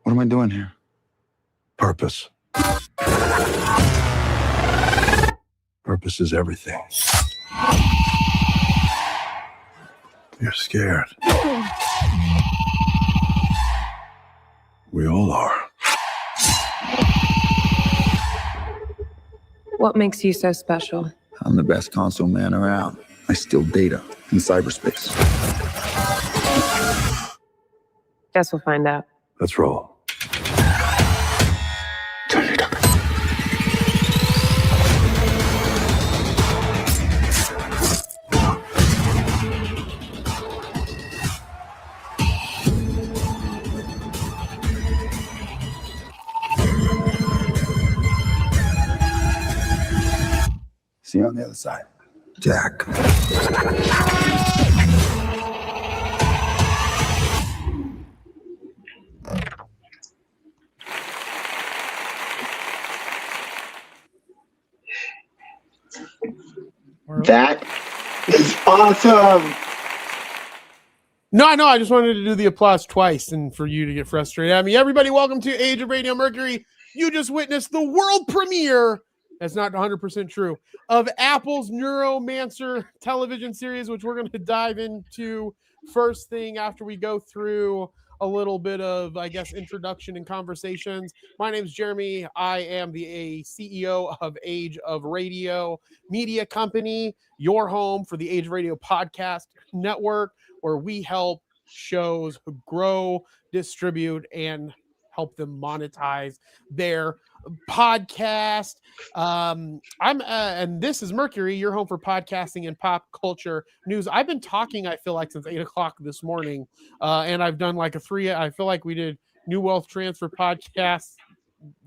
What am I doing here? Purpose. Purpose is everything. You're scared. We all are. What makes you so special? I'm the best console man around. I steal data in cyberspace. Guess we'll find out. Let's roll. See you on the other side. Jack. That is awesome. No, I just wanted to do the applause twice and for you to get frustrated at me. Everybody, welcome to Age of Radio Mercury. You just witnessed the world premiere. That's not 100% true. Of Apple's Neuromancer television series, which we're going to dive into first thing after we go through a little bit of, I guess, introduction and conversations. My name is Jeremy. I am the CEO of Age of Radio Media Company, your home for the Age of Radio podcast network, where we help shows grow, distribute, and help them monetize their podcast. And this is Mercury, your home for podcasting and pop culture news. I've been talking, I feel like, since 8 o'clock this morning, and I've done like I feel like we did New Wealth Transfer podcast.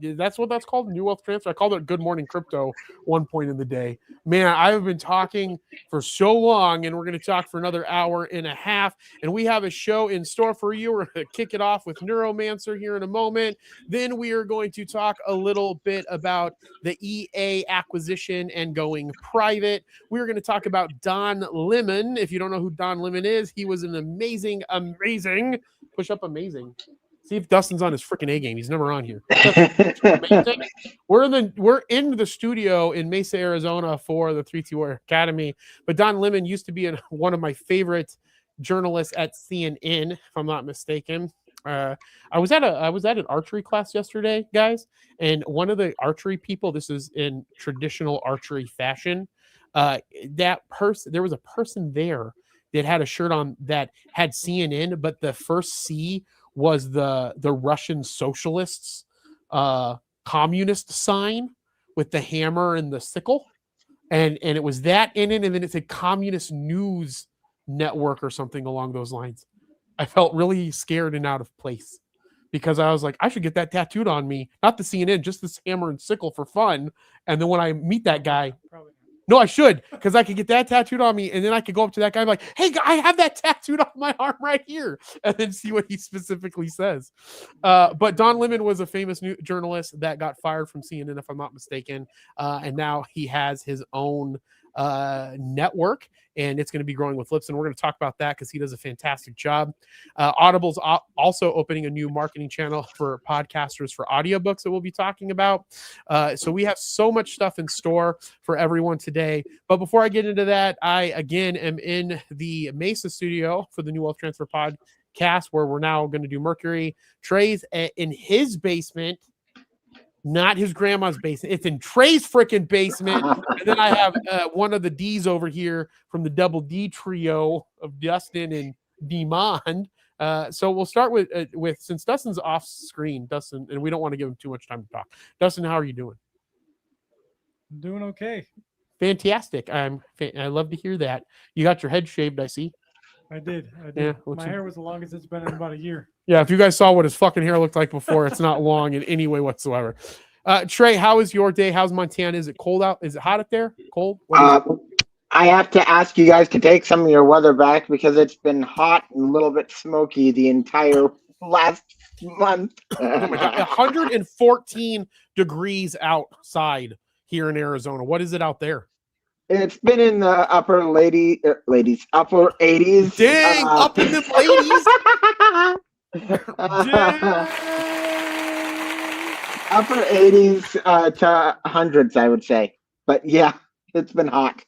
That's what that's called, New Wealth Transfer. I called it Good Morning Crypto one point in the day. Man, I've been talking for so long, and we're going to talk for another hour and a half, and we have a show in store for you. We're going to kick it off with Neuromancer here in a moment. Then we are going to talk a little bit about the EA acquisition and going private. We're going to talk about Don Lemon. If you don't know who Don Lemon is, he was an amazing, push up amazing. See if Dustin's on his freaking A game. He's never on here. We're in the studio in Mesa, Arizona for the 3T Warrior Academy. But Don Lemon used to be one of my favorite journalists at CNN, if I'm not mistaken. I was at an archery class yesterday, guys, and one of the archery people, this is in traditional archery fashion, there was a person there that had a shirt on that had CNN, but the first C was the Russian socialists communist sign with the hammer and the sickle, and it was that in it, and then it's a communist news network or something along those lines. I felt really scared and out of place because I was like, I should get that tattooed on me, not the CNN, just this hammer and sickle for fun. And then when I meet that guy, no, I should, because I could get that tattooed on me, and then I could go up to that guy and be like, hey, I have that tattooed on my arm right here, and then see what he specifically says. But Don Lemon was a famous journalist that got fired from CNN, if I'm not mistaken, and now he has his own network, and it's going to be growing with Libsyn. We're going to talk about that because he does a fantastic job. Audible's also opening a new marketing channel for podcasters for audiobooks that we'll be talking about. So we have so much stuff in store for everyone today. But before I get into that, I again am in the Mesa studio for the New Wealth Transfer podcast, where we're now going to do Mercury. Trey's in his basement. Not his grandma's basement. It's in Trey's freaking basement. And then I have one of the D's over here from the Double D trio of Dustin and Demond. So we'll start with since Dustin's off screen, Dustin, and we don't want to give him too much time to talk. Dustin, how are you doing? I'm doing okay. Fantastic. I love to hear that. You got your head shaved, I see. I did. Yeah, my hair was the longest it's been in about a year. Yeah, if you guys saw what his fucking hair looked like before, it's not long in any way whatsoever. Trey, how is your day? How's Montana? Is it cold out? Is it hot up there? Cold? I have to ask you guys to take some of your weather back because it's been hot and a little bit smoky the entire last month. Oh my God, 114 degrees outside here in Arizona. What is it out there? It's been in the upper upper 80s. Dang, up in the ladies. upper 80s to hundreds, I would say. But yeah, it's been hot.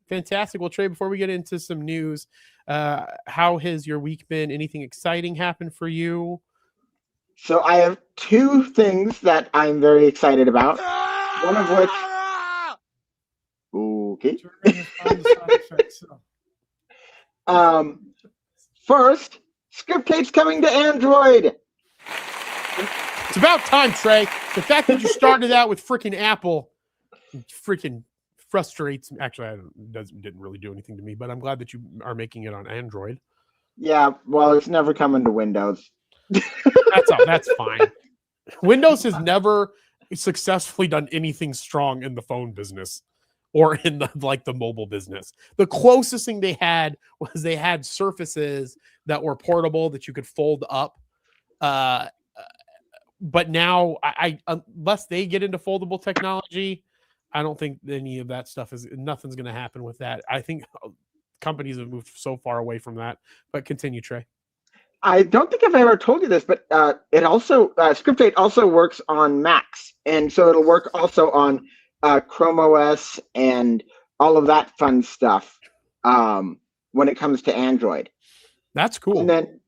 Fantastic. Well, Trey, before we get into some news, how has your week been? Anything exciting happened for you? So I have two things that I'm very excited about. One of which, okay. Triggering is fine, the sound effects, so. First, Scriptate's coming to Android. It's about time, Trey. The fact that you started out with freaking Apple freaking frustrates me. Actually, didn't really do anything to me, but I'm glad that you are making it on Android. Yeah, well, it's never coming to Windows. That's fine. Windows has never successfully done anything strong in the phone business or in the mobile business. The closest thing they had was they had Surfaces that were portable that you could fold up. But now, I unless they get into foldable technology, I don't think any of that stuff nothing's going to happen with that. I think companies have moved so far away from that. But continue, Trey. I don't think I've ever told you this, but it also Scriptate also works on Macs, and so it'll work also on Chrome OS and all of that fun stuff when it comes to Android. That's cool. And then,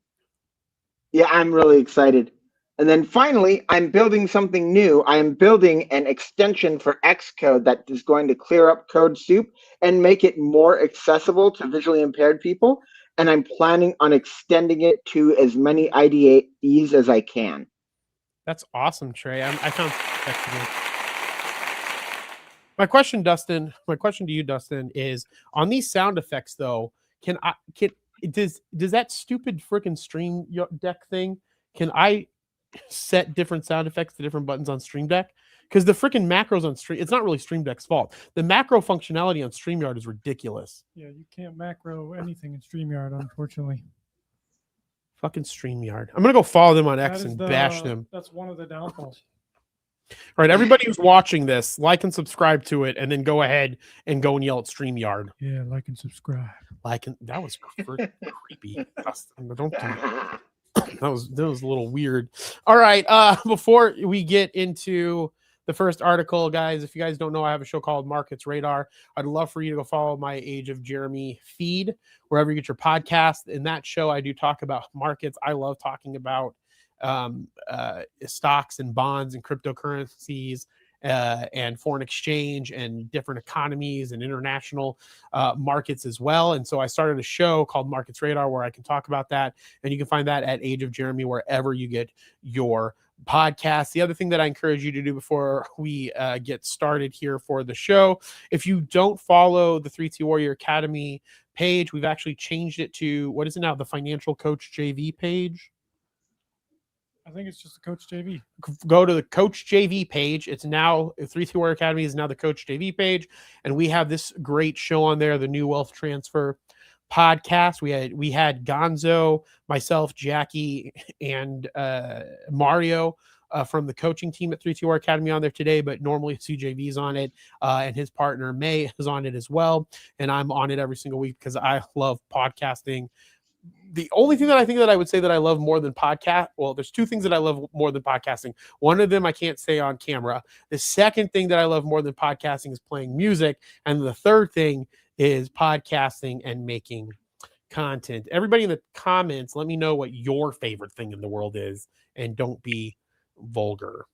yeah, I'm really excited. And then finally, I'm building something new. I am building an extension for Xcode that is going to clear up code soup and make it more accessible to visually impaired people. And I'm planning on extending it to as many IDEs as I can. That's awesome, Trey. I found my question to you, Dustin, is on these sound effects though. Does that stupid freaking Stream Deck thing? Can I set different sound effects to different buttons on Stream Deck? Because the freaking macros on Stream, it's not really Stream Deck's fault. The macro functionality on StreamYard is ridiculous. Yeah, you can't macro anything in StreamYard, unfortunately. Fucking StreamYard. I'm gonna go follow them on X and bash them. That's one of the downfalls. All right, everybody who's watching this, like and subscribe to it, and then go ahead and go and yell at StreamYard. Yeah, like and subscribe. That was creepy. Don't do that. That was a little weird. All right, before we get into the first article, guys, if you guys don't know, I have a show called Markets Radar. I'd love for you to go follow my Age of Jeremy feed wherever you get your podcast. In that show, I do talk about markets. I love talking about stocks and bonds and cryptocurrencies and foreign exchange and different economies and international markets as well. And so I started a show called Markets Radar where I can talk about that. And you can find that at Age of Jeremy, wherever you get your podcast. The other thing that I encourage you to do before we get started here for the show, if you don't follow the 3T Warrior Academy page, we've actually changed it to, what is it now? The Financial Coach JV page. I think it's just the Coach JV. Go to the Coach JV page. It's now 3T Warrior Academy is now the Coach JV page, and we have this great show on there, the New Wealth Transfer podcast. We had Gonzo, myself, Jackie, and Mario from the coaching team at 3T Warrior Academy on there today, but normally CJV's on it, and his partner May is on it as well, and I'm on it every single week because I love podcasting. The only thing that I think that I would say that I love more than podcast, well, there's two things that I love more than podcasting. One of them I can't say on camera. The second thing that I love more than podcasting is playing music. And the third thing is podcasting and making content. Everybody in the comments, let me know what your favorite thing in the world is. And don't be vulgar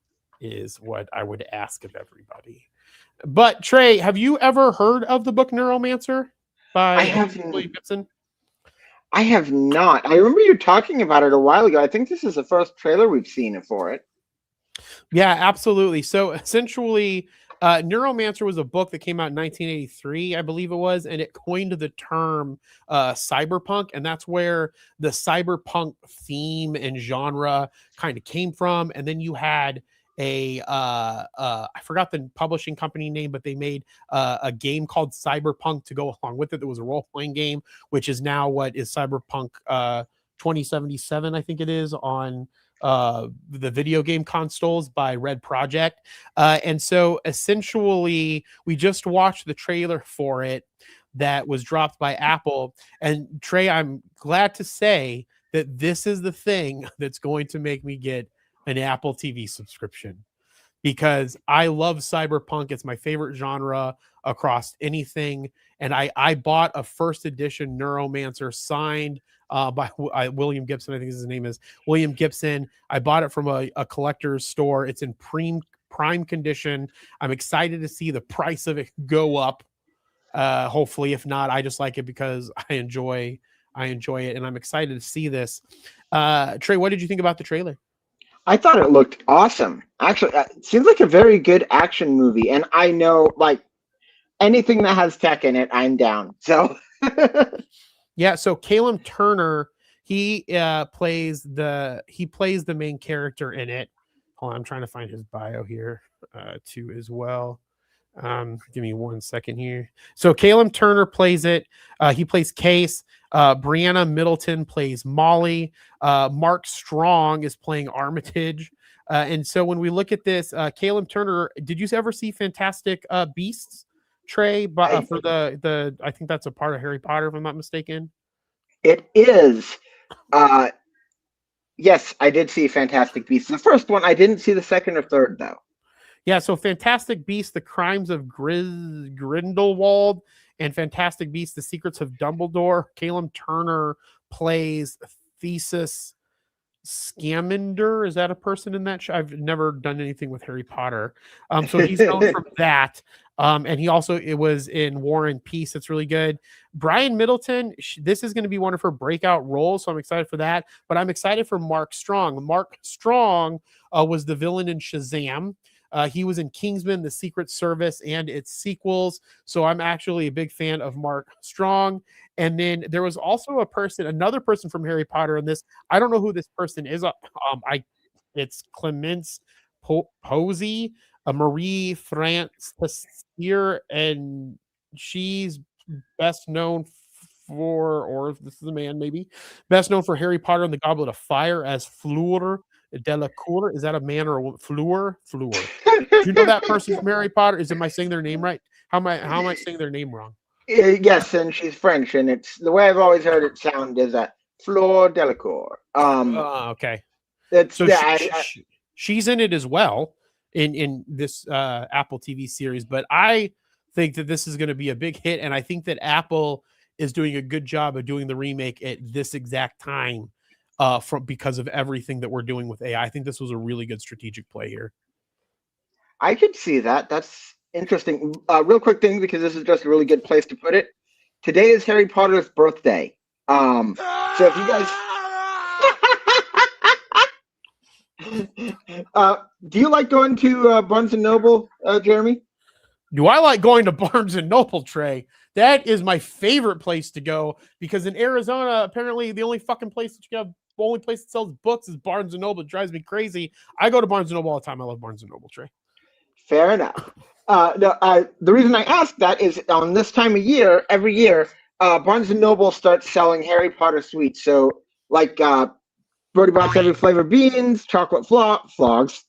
is what I would ask of everybody. But Trey, have you ever heard of the book Neuromancer by William Gibson? I have not. I remember you talking about it a while ago. I think this is the first trailer we've seen for it. Yeah, absolutely. So essentially, Neuromancer was a book that came out in 1983, I believe it was, and it coined the term cyberpunk, and that's where the cyberpunk theme and genre kind of came from. And then you had I forgot the publishing company name, but they made a game called Cyberpunk to go along with it. That was a role-playing game, which is now what is Cyberpunk 2077, I think it is, on the video game consoles by Red Project. And so essentially we just watched the trailer for it that was dropped by Apple. And Trey, I'm glad to say that this is the thing that's going to make me get an Apple TV subscription. because I love cyberpunk. It's my favorite genre across anything. And I bought a first edition Neuromancer signed by William Gibson. I think his name is William Gibson. I bought it from a collector's store. It's in prime condition. I'm excited to see the price of it go up. Hopefully, if not, I just like it because I enjoy it, and I'm excited to see this. Trey, what did you think about the trailer? I thought it looked awesome. Actually, it seems like a very good action movie, and I know like anything that has tech in it, I'm down. So yeah, so Caleb Turner, he plays the main character in it. Hold on, I'm trying to find his bio here too as well. Give me 1 second here. So Caleb Turner plays it. He plays Case. Brianna Middleton plays Molly. Mark Strong is playing Armitage. And so when we look at this, Caleb Turner, did you ever see Fantastic Beasts, Trey? For the I think that's a part of Harry Potter, if I'm not mistaken. it is. Yes, I did see Fantastic Beasts. The first one, I didn't see the second or third though. Yeah, so Fantastic Beasts: The Crimes of Grindelwald and Fantastic Beasts: The Secrets of Dumbledore. Caleb Turner plays Thesis Scamander. Is that a person in that show? I've never done anything with Harry Potter. So he's known from that. And he also was in War and Peace. It's really good. Brian Middleton, this is going to be one of her breakout roles, so I'm excited for that. But I'm excited for Mark Strong. Mark Strong was the villain in Shazam. He was in Kingsman, The Secret Service, and its sequels. So I'm actually a big fan of Mark Strong. And then there was also another person from Harry Potter in this. I don't know who this person is. It's Clemence Posey, Marie Francis, and she's best known for, or if this is a man, maybe best known for Harry Potter and the Goblet of Fire as Fleur Delacour. Is that a man or a woman? Fleur. Do you know that person from Harry Potter? Am I saying their name right? How am I saying their name wrong? Yes, and she's French, and it's the way I've always heard it sound is a Fleur Delacour. Okay. It's So yeah, she's in it as well in this Apple TV series, but I think that this is going to be a big hit, and I think that Apple is doing a good job of doing the remake at this exact time because of everything that we're doing with AI. I think this was a really good strategic play here. I could see that. That's interesting. Real quick thing, because this is just a really good place to put it. Today is Harry Potter's birthday. So if you guys, do you like going to Barnes and Noble, Jeremy? Do I like going to Barnes and Noble, Trey? That is my favorite place to go because in Arizona, apparently the only fucking place that you have, the only place that sells books is Barnes and Noble. It drives me crazy. I go to Barnes and Noble all the time. I love Barnes and Noble, Trey. Fair enough. The reason I ask that is on this time of year, every year, Barnes and Noble starts selling Harry Potter sweets. So like Brody Box every flavor beans, chocolate flogs,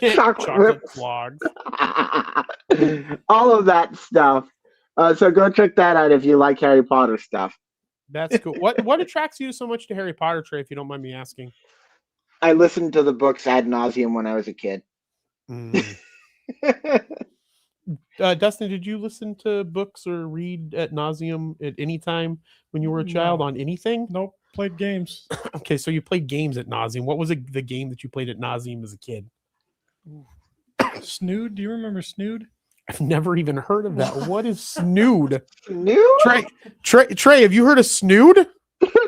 chocolate flogs, all of that stuff. So go check that out if you like Harry Potter stuff. That's cool. What attracts you so much to Harry Potter, Trey, if you don't mind me asking? I listened to the books ad nauseum when I was a kid. Dustin, did you listen to books or read ad nauseum at any time when you were a child on anything? Nope. Played games. Okay, so you played games at nauseum. What was the game that you played at nauseum as a kid? Snood. Do you remember Snood? I've never even heard of that. What is Snood? Snood? Trey, have you heard of Snood?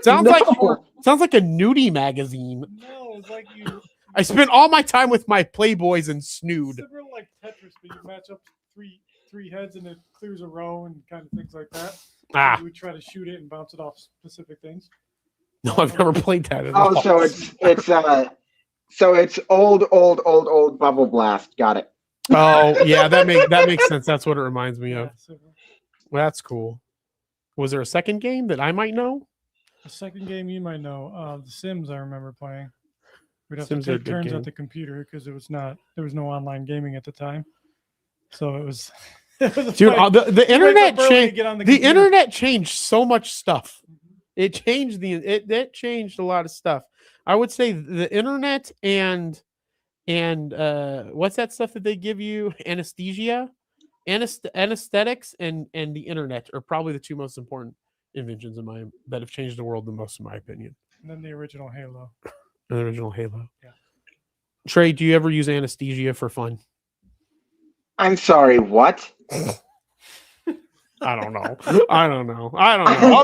Sounds No. like a nudie magazine. No, it's like you. I spent all my time with my Playboys and Snood. Similar like Tetris, but you match up three heads and it clears a row and kind of things like that. Ah, You would try to shoot it and bounce it off specific things. no, I've never played that at Oh, all. so it's old Bubble Blast. Got it. Oh, yeah, that makes sense. That's what it reminds me of. Yeah, so Well, that's cool. Was there a second game that I might know? the second game you might know, The Sims. I remember playing. We'd have Sims to are a take good turns game. at the computer because there was no online gaming at the time. So it was. It was a Dude, fight. the internet Wake up early to changed. get on The computer. internet changed so much stuff. It changed it changed a lot of stuff. I would say the internet and and what's that stuff that they give you? Anesthesia, anesthetics, and the internet are probably the two most important inventions that have changed the world the most, in my opinion. And then the original Halo. The original Halo. Yeah. Trey, do you ever use anesthesia for fun? I'm sorry, what? I don't know.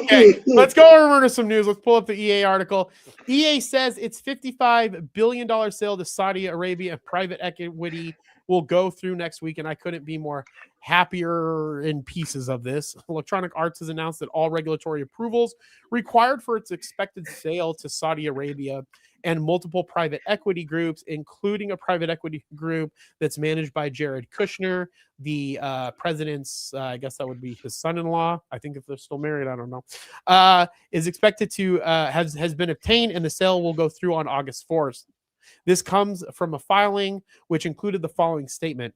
Okay, let's go over to some news. Let's pull up the EA article. EA says its $55 billion sale to Saudi Arabia and private equity will go through next week, and I couldn't be more happier in pieces of this. Electronic Arts has announced that all regulatory approvals required for its expected sale to Saudi Arabia and multiple private equity groups, including a private equity group that's managed by Jared Kushner, the president's, I guess that would be his son-in-law. I think if they're still married, I don't know, is expected to, has been obtained, and the sale will go through on August 4th. This comes from a filing which included the following statement.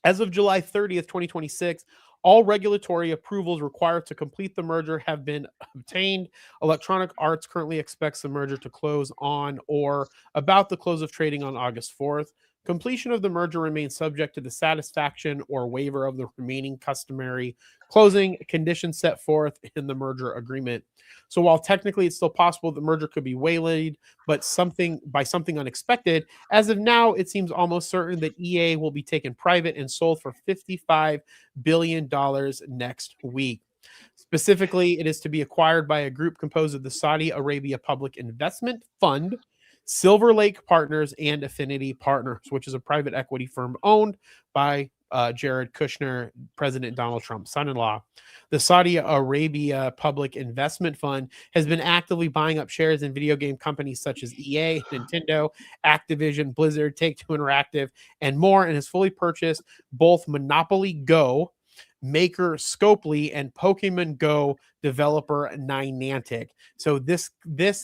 As of July 30th, 2026, all regulatory approvals required to complete the merger have been obtained. Electronic Arts currently expects the merger to close on or about the close of trading on August 4th. Completion of the merger remains subject to the satisfaction or waiver of the remaining customary closing conditions set forth in the merger agreement. So while technically it's still possible the merger could be waylaid, but something unexpected, as of now, it seems almost certain that EA will be taken private and sold for $55 billion next week. Specifically, it is to be acquired by a group composed of the Saudi Arabia Public Investment Fund, Silver Lake Partners, and Affinity Partners, which is a private equity firm owned by Jared Kushner, President Donald Trump's son-in-law. The Saudi Arabia Public Investment Fund has been actively buying up shares in video game companies such as EA, Nintendo, Activision, Blizzard, Take-Two Interactive, and more, and has fully purchased both Monopoly Go maker Scopely and Pokemon Go developer Niantic. So this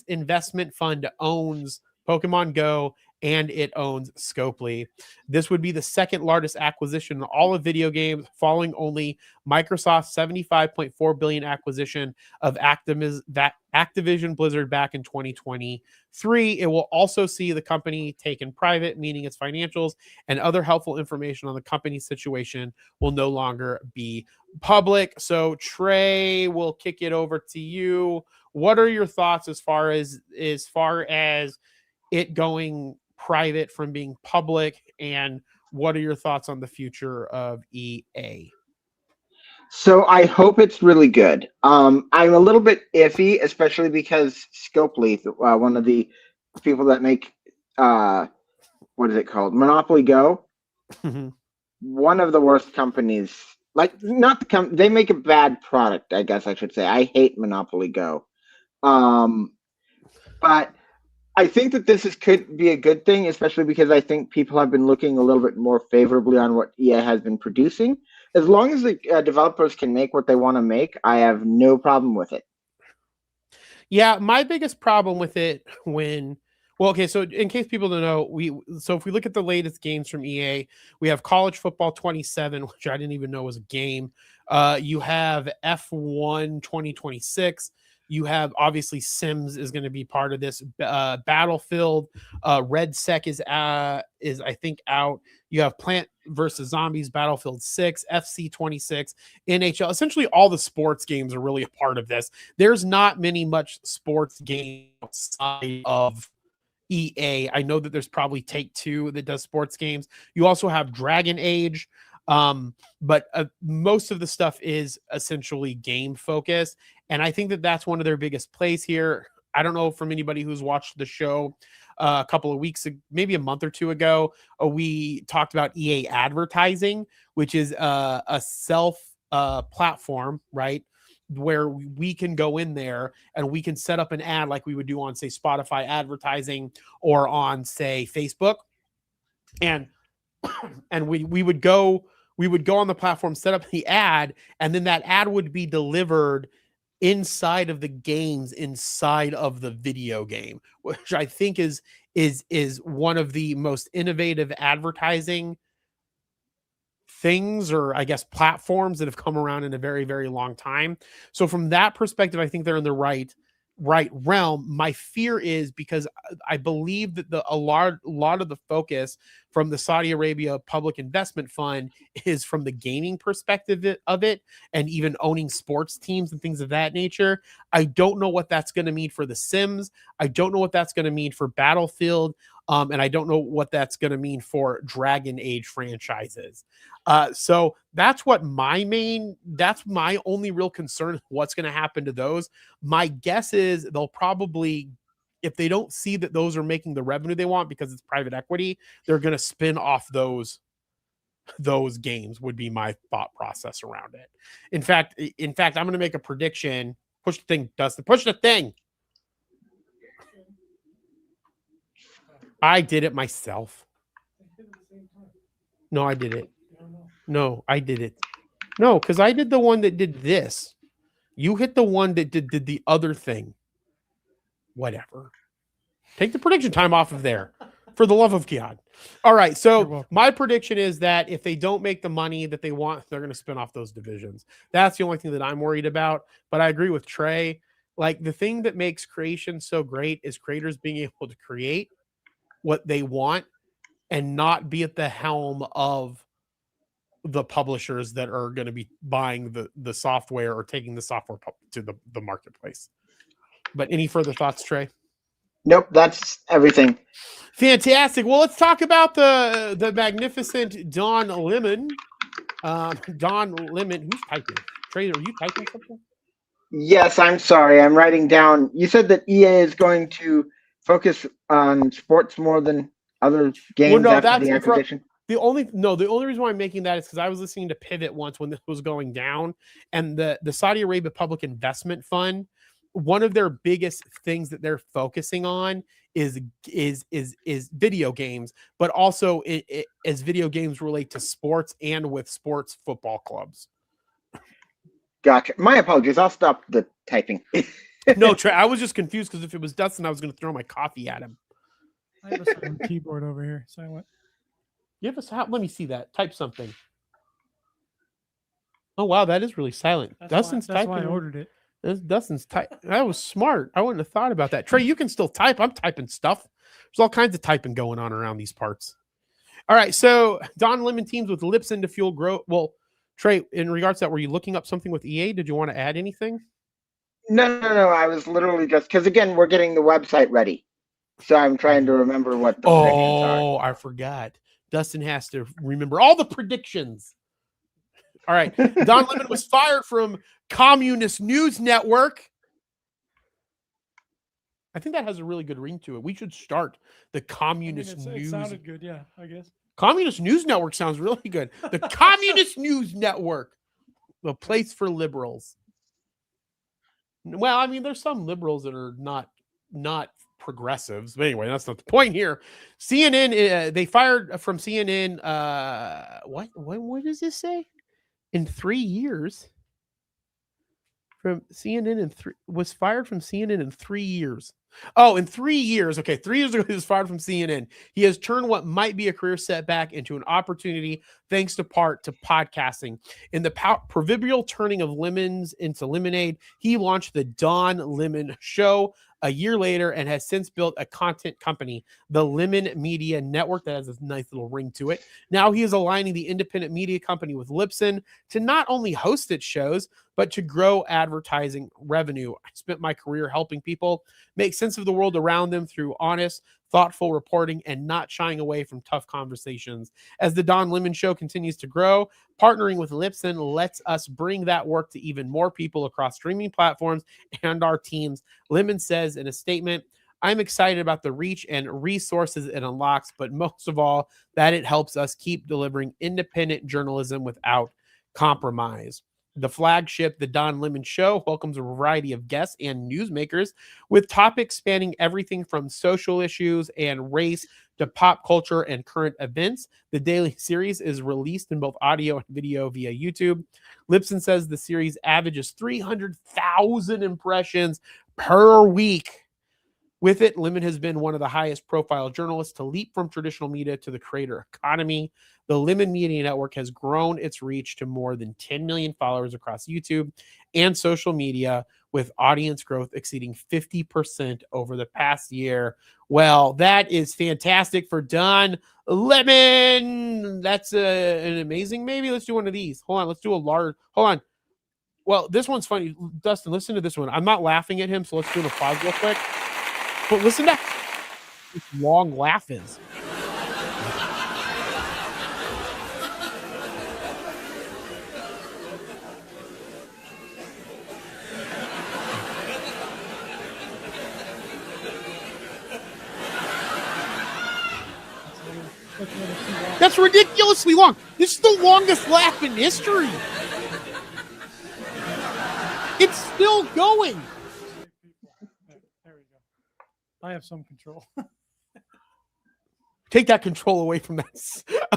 investment fund owns Pokemon Go and it owns Scopely. This would be the second largest acquisition in all of video games, following only Microsoft's $75.4 billion acquisition of Activision Blizzard back in 2023. It will also see the company taken private, meaning its financials and other helpful information on the company's situation will no longer be public. So Trey, we'll kick it over to you. What are your thoughts as far as it going private from being public, and what are your thoughts on the future of EA? So I hope it's really good. I'm a little bit iffy, especially because Scopely, one of the people that make what is it called, Monopoly Go, one of the worst companies. Like, not the they make a bad product, I guess I should say. I hate Monopoly Go, but I think that could be a good thing, especially because I think people have been looking a little bit more favorably on what EA has been producing. As long as the developers can make what they want to make, I have no problem with it. Yeah, my biggest problem with it so in case people don't know, if we look at the latest games from EA, we have College Football 27, which I didn't even know was a game. You have F1 2026. You have, obviously, Sims is going to be part of this. Battlefield, Red Sec is I think out. You have Plant vs. Zombies, Battlefield 6, FC 26, NHL. Essentially, all the sports games are really a part of this. There's not much sports games outside of EA. I know that there's probably Take-Two that does sports games. You also have Dragon Age. But most of the stuff is essentially game focused. And I think that that's one of their biggest plays here. I don't know from anybody who's watched the show a couple of weeks, maybe a month or two ago, we talked about EA advertising, which is a self platform, right? Where we can go in there and we can set up an ad like we would do on, say, Spotify advertising or on, say, Facebook. And we would go on the platform, set up the ad, and then that ad would be delivered inside of the games, inside of the video game, which I think is one of the most innovative advertising things, or I guess platforms, that have come around in a very, very long time. So from that perspective, I think they're in the right. right realm. My fear is because I believe that a lot of the focus from the Saudi Arabia Public Investment Fund is from the gaming perspective of it, and even owning sports teams and things of that nature. I don't know what that's going to mean for The Sims. I don't know what that's going to mean for Battlefield. And I don't know what that's going to mean for Dragon Age franchises. So that's my only real concern. What's going to happen to those? My guess is they'll probably, if they don't see that those are making the revenue they want because it's private equity, they're going to spin off those games, would be my thought process around it. In fact, I'm going to make a prediction. Push the thing, Dustin. Push the thing. I did it myself. No, I did it. No, I did it. No, because I did the one that did this. You hit the one that did the other thing. Whatever. Take the prediction time off of there. For the love of God. All right. So my prediction is that if they don't make the money that they want, they're going to spin off those divisions. That's the only thing that I'm worried about. But I agree with Trey. Like, the thing that makes creation so great is creators being able to create what they want and not be at the helm of the publishers that are going to be buying the software or taking the software to the marketplace. But any further thoughts, Trey? Nope, that's everything. Fantastic. Well, let's talk about the magnificent Don Lemon. Don Lemon, who's typing? Trey, are you typing something? Yes, I'm sorry. I'm writing down. You said that EA is going to focus on sports more than other games after the acquisition. The only reason why I'm making that is because I was listening to Pivot once when this was going down, and the Saudi Arabia Public Investment Fund, one of their biggest things that they're focusing on is video games, but also as video games relate to sports and with sports football clubs. Gotcha. My apologies. I'll stop the typing. No, Trey, I was just confused because if it was Dustin, I was going to throw my coffee at him. I have a silent keyboard over here. Silent. Let me see that. Type something. Oh, wow. That is really silent. Dustin's typing. That's why I ordered it. Dustin's type. That was smart. I wouldn't have thought about that. Trey, you can still type. I'm typing stuff. There's all kinds of typing going on around these parts. All right. So Don Lemon teams with Libsyn to fuel growth. Well, Trey, in regards to that, were you looking up something with EA? Did you want to add anything? No. I was literally just, because again, we're getting the website ready. So I'm trying to remember what the predictions are. Oh, I forgot. Dustin has to remember all the predictions. All right. Don Lemon was fired from Communist News Network. I think that has a really good ring to it. We should start the Communist News. It sounded good, yeah, I guess. Communist News Network sounds really good. The Communist News Network, the place for liberals. Well, I mean, there's some liberals that are not progressives, but anyway, that's not the point here. CNN, they fired from CNN. What does this say? In 3 years, from CNN was fired from CNN in 3 years. Oh, in 3 years. Okay, 3 years ago, he was fired from CNN. He has turned what might be a career setback into an opportunity, thanks to podcasting. In the proverbial turning of lemons into lemonade, he launched the Don Lemon Show a year later and has since built a content company, the Lemon Media Network, that has a nice little ring to it. Now he is aligning the independent media company with Libsyn to not only host its shows, but to grow advertising revenue. I spent my career helping people make sense of the world around them through honest, thoughtful reporting and not shying away from tough conversations. As the Don Lemon Show continues to grow, partnering with Libsyn lets us bring that work to even more people across streaming platforms and our teams. Lemon says in a statement, "I'm excited about the reach and resources it unlocks, but most of all, that it helps us keep delivering independent journalism without compromise." The flagship, The Don Lemon Show, welcomes a variety of guests and newsmakers with topics spanning everything from social issues and race to pop culture and current events. The daily series is released in both audio and video via YouTube. Libsyn says the series averages 300,000 impressions per week. With it, Lemon has been one of the highest profile journalists to leap from traditional media to the creator economy. The Lemon Media Network has grown its reach to more than 10 million followers across YouTube and social media, with audience growth exceeding 50% over the past year. Well, that is fantastic for Don Lemon. That's an amazing. Maybe let's do one of these. Hold on. Let's do a large. Hold on. Well, this one's funny. Dustin, listen to this one. I'm not laughing at him, so let's do an applause real quick. But listen to how long laugh is. That's ridiculously long. This is the longest laugh in history. It's still going. There we go. I have some control. Take that control away from that.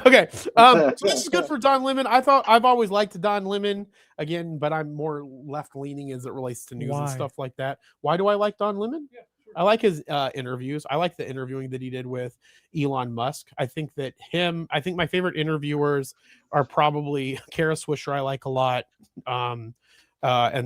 Okay. So this is good for Don Lemon. I've always liked Don Lemon again, but I'm more left leaning as it relates to news and stuff like that. Why do I like Don Lemon? Yeah, sure. I like his interviews. I like the interviewing that he did with Elon Musk. I think my favorite interviewers are probably Kara Swisher. I like a lot. And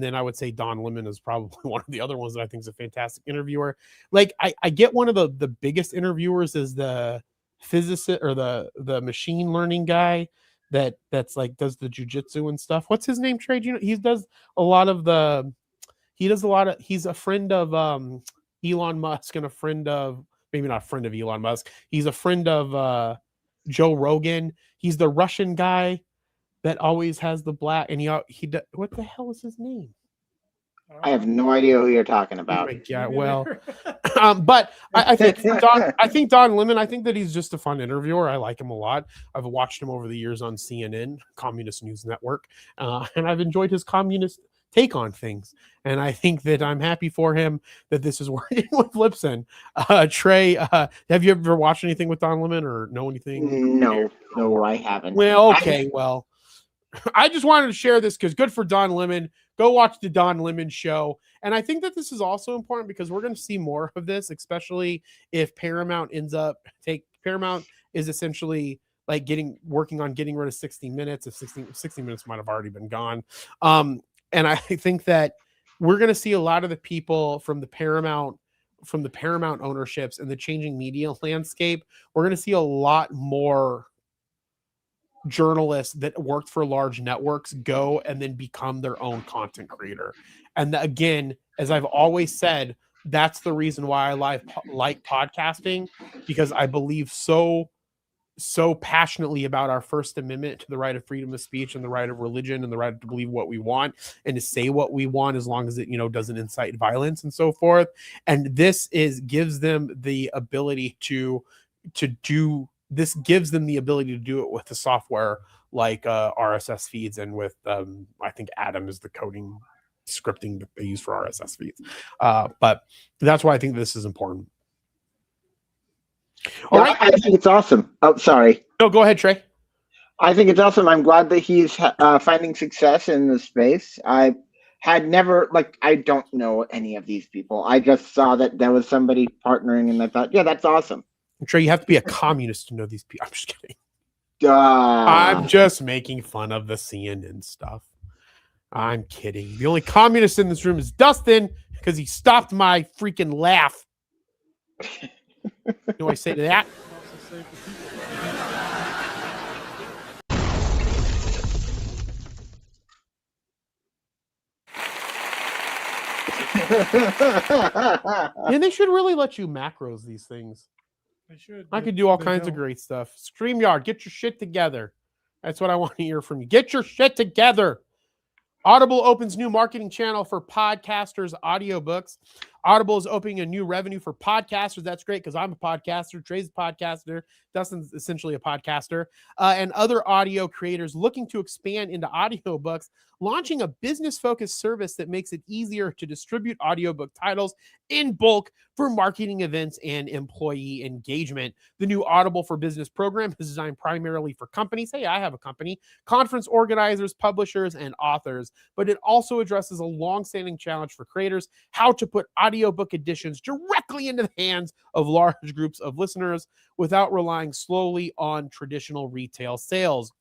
then I would say Don Lemon is probably one of the other ones that I think is a fantastic interviewer. Like I get one of the biggest interviewers is the physicist or the machine learning guy that's like does the jujitsu and stuff. What's his name, Trey? He's a friend of Elon Musk and a friend of, maybe not a friend of Elon Musk. He's a friend of Joe Rogan. He's the Russian guy that always has the black, and he what the hell is his name? I have no idea who you're talking about. Yeah, well, but I think Don Lemon. I think that he's just a fun interviewer. I like him a lot. I've watched him over the years on CNN, Communist News Network, and I've enjoyed his communist take on things. And I think that I'm happy for him that this is working with Libsyn. Trey, have you ever watched anything with Don Lemon or know anything? No, I haven't. Well, okay, well. I just wanted to share this because good for Don Lemon. Go watch the Don Lemon show. And I think that this is also important because we're going to see more of this, especially if Paramount Paramount is essentially like working on getting rid of 60 Minutes. If 60 Minutes might have already been gone. And I think that we're going to see a lot of the people from the Paramount ownerships and the changing media landscape. We're going to see a lot more journalists that worked for large networks go and then become their own content creator. And again, as I've always said, that's the reason why I like podcasting, because I believe so passionately about our First Amendment to the right of freedom of speech and the right of religion and the right to believe what we want and to say what we want, as long as it, doesn't incite violence and so forth. And this gives them the ability to do. This gives them the ability to do it with the software like RSS feeds, and with I think Atom is the coding scripting that they use for RSS feeds. But that's why I think this is important. All right. I think it's awesome. Oh, sorry. No, go ahead, Trey. I think it's awesome. I'm glad that he's finding success in the space. I had never, I don't know any of these people. I just saw that there was somebody partnering, and I thought, yeah, that's awesome. I'm sure you have to be a communist to know these people. I'm just kidding. I'm just making fun of the CNN stuff. I'm kidding. The only communist in this room is Dustin, because he stopped my freaking laugh. You know what I say to that? And they should really let you macros these things. They should. I could do all kinds of great stuff. StreamYard, get your shit together. That's what I want to hear from you. Get your shit together. Audible opens new marketing channel for podcasters, audiobooks. Audible is opening a new revenue for podcasters. That's great because I'm a podcaster. Trey's a podcaster. Dustin's essentially a podcaster. And other audio creators looking to expand into audiobooks, launching a business-focused service that makes it easier to distribute audiobook titles in bulk for marketing events and employee engagement. The new Audible for Business program is designed primarily for companies. Hey, I have a company. Conference organizers, publishers, and authors. But it also addresses a long-standing challenge for creators, how to put audiobook editions directly into the hands of large groups of listeners without relying solely on traditional retail sales.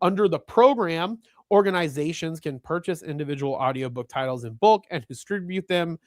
Under the program, Organizations can purchase individual audiobook titles in bulk and distribute them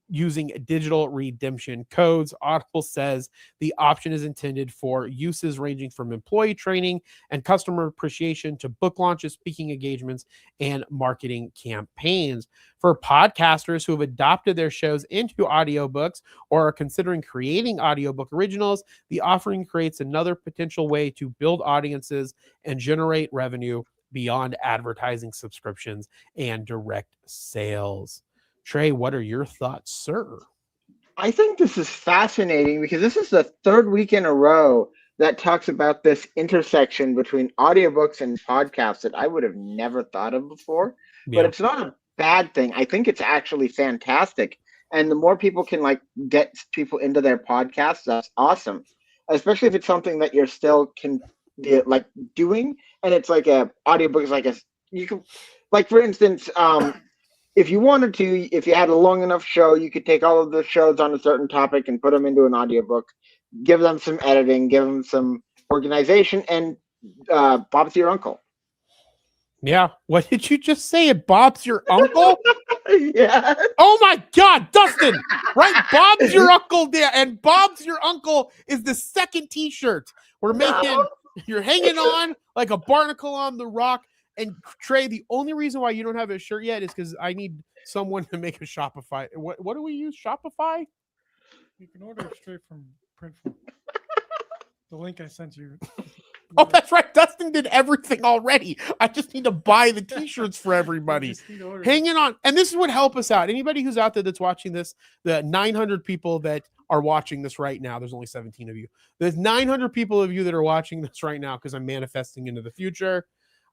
using digital redemption codes. Audible says the option is intended for uses ranging from employee training and customer appreciation to book launches, speaking engagements, and marketing campaigns. For podcasters who have adopted their shows into audiobooks or are considering creating audiobook originals, the offering creates another potential way to build audiences and generate revenue beyond advertising, subscriptions, and direct sales. Trey, what are your thoughts, sir? I think this is fascinating because this is the third week in a row that talks about this intersection between audiobooks and podcasts that I would have never thought of before. Yeah. But it's not a bad thing. I think it's actually fantastic. And the more people can get people into their podcasts, that's awesome. Especially if it's something that you're still doing, and it's like a audiobook is like you can, like, for instance, if you wanted to, if you had a long enough show, you could take all of the shows on a certain topic and put them into an audiobook, give them some editing, give them some organization, and Bob's your uncle. Yeah. What did you just say? Bob's your uncle? Yeah. Oh my God, Dustin! Right, Bob's your uncle there, and Bob's your uncle is the second T-shirt we're making. No. You're hanging on like a barnacle on the rock. And Trey, the only reason why you don't have a shirt yet is because I need someone to make a Shopify. What do we use? Shopify? You can order it straight from Printful. The link I sent you. Oh, that's right. Dustin did everything already. I just need to buy the T-shirts for everybody. Hanging on. And this would help us out. Anybody who's out there that's watching this, the 900 people that are watching this right now, there's only 17 of you. There's 900 people of you that are watching this right now because I'm manifesting into the future.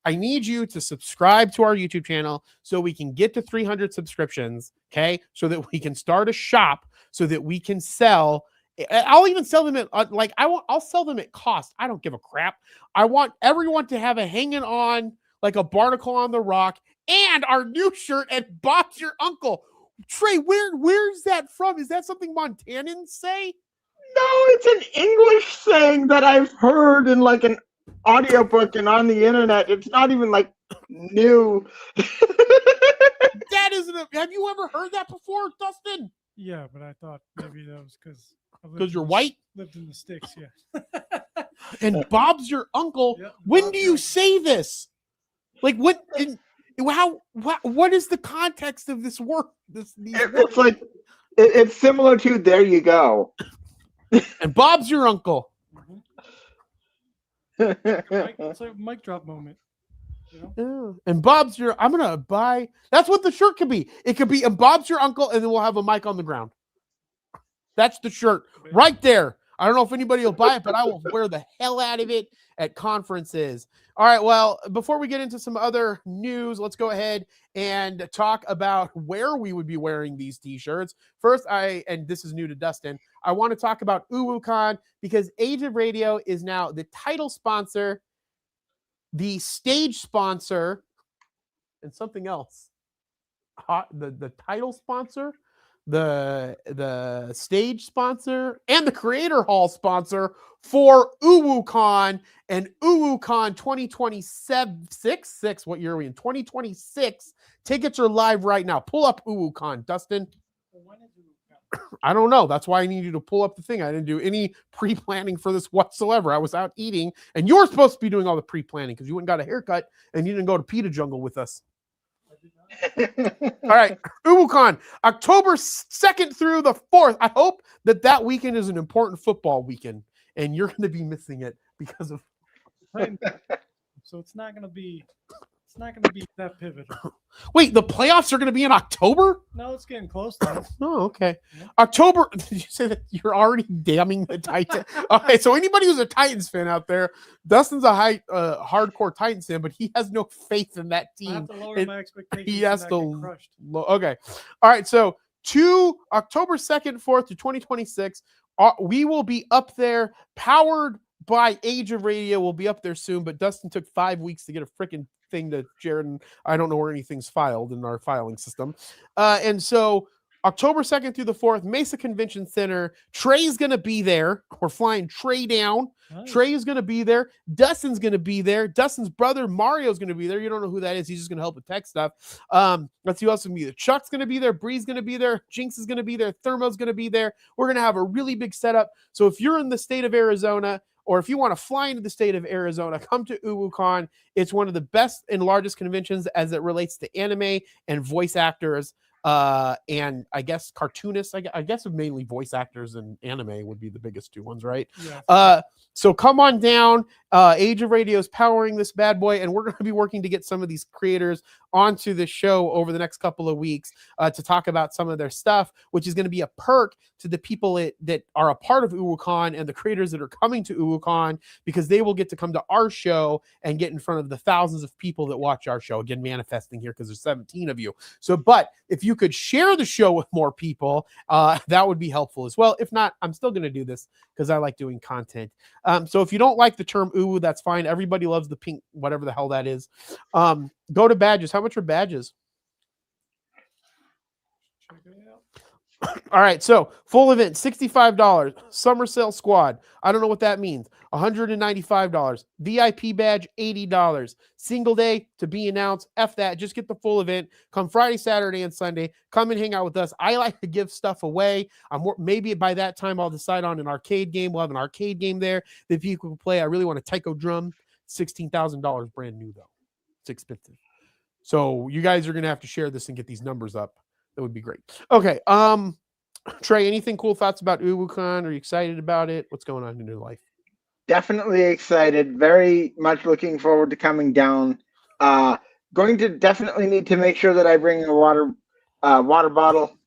I need you to subscribe to our YouTube channel so we can get to 300 subscriptions, okay? So that we can start a shop so that we can sell. I'll even sell them at, I'll sell them at cost. I don't give a crap. I want everyone to have a hanging on like a barnacle on the rock and our new shirt at Bob's Your Uncle. Trey, where's that from? Is that something Montanans say? No, it's an English saying that I've heard in like an audiobook and on the internet. It's not even like new. That isn't have you ever heard that before, Dustin? Yeah, but I thought maybe that was because you're white. Lived in the sticks, yeah. And Bob's your uncle. Yep, when Bob's do you say this? Like what is the context of this work? It's like it's similar to "There You Go." And Bob's your uncle. It's like a mic drop moment. You know? Yeah. And Bob's your. I'm gonna buy. That's what the shirt could be. It could be, and Bob's your uncle, and then we'll have a mic on the ground. That's the shirt right there. I don't know if anybody will buy it, but I will wear the hell out of it at conferences. All right. Well, before we get into some other news, let's go ahead and talk about where we would be wearing these T-shirts. First, and this is new to Dustin, I want to talk about UwuCon because Age of Radio is now the title sponsor, the stage sponsor, and something else. The title sponsor, the stage sponsor, and the Creator Hall sponsor for UwuCon and UwuCon 2026. What year are we in? 2026. Tickets are live right now. Pull up UwuCon, Dustin. I don't know. That's why I need you to pull up the thing. I didn't do any pre-planning for this whatsoever. I was out eating, and you're supposed to be doing all the pre-planning because you went and got a haircut and you didn't go to Pita Jungle with us. All right, UwuCon, October 2nd through the 4th. I hope that weekend is an important football weekend, and you're going to be missing it because of. So it's not going to be that pivotal. Wait, the playoffs are going to be in October? No, it's getting close to. Oh, okay. Yeah. October. Did you say that you're already damning the Titans? Okay, so anybody who's a Titans fan out there, Dustin's a hardcore Titans fan, but he has no faith in that team. I have to lower my expectations. He has to. Crushed. Okay. All right. So October 2nd, 4th to 2026, we will be up there, powered by Age of Radio. We'll be up there soon, but Dustin took 5 weeks to get a freaking thing to Jared, and I don't know where anything's filed in our filing system. And so October 2nd through the 4th, Mesa Convention Center. Trey's going to be there. We're flying Trey down. Nice. Trey is going to be there. Dustin's going to be there. Dustin's brother, Mario's going to be there. You don't know who that is. He's just going to help with tech stuff. Let's see who else is going to be there. Chuck's going to be there. Bree's going to be there. Jinx is going to be there. Thermo's going to be there. We're going to have a really big setup. So if you're in the state of Arizona, or if you want to fly into the state of Arizona, come to UwuCon. It's one of the best and largest conventions as it relates to anime and voice actors. And I guess cartoonists, I guess mainly voice actors and anime would be the biggest two ones, right? Yeah. So come on down. Age of Radio is powering this bad boy, and we're going to be working to get some of these creators onto the show over the next couple of weeks to talk about some of their stuff, which is going to be a perk to the people that are a part of UwuCon and the creators that are coming to UwuCon, because they will get to come to our show and get in front of the thousands of people that watch our show. Again, manifesting here because there's 17 of you. So, but if you could share the show with more people, that would be helpful as well. If not, I'm still going to do this because I like doing content. So if you don't like the term Uwu, that's fine. Everybody loves the pink, whatever the hell that is. Go to badges. How much are badges? Check it out. All right, so full event, $65. Summer sale squad, I don't know what that means. $195. VIP badge, $80. Single day to be announced. F that. Just get the full event. Come Friday, Saturday, and Sunday. Come and hang out with us. I like to give stuff away. Maybe by that time I'll decide on an arcade game. We'll have an arcade game there that people can play. I really want a taiko drum. $16,000 brand new though. It's expensive. So you guys are gonna have to share this and get these numbers up. That would be great. Okay. Trey, anything cool thoughts about UwuCon? Are you excited about it? What's going on in your life? Definitely excited. Very much looking forward to coming down. Going to definitely need to make sure that I bring a water bottle,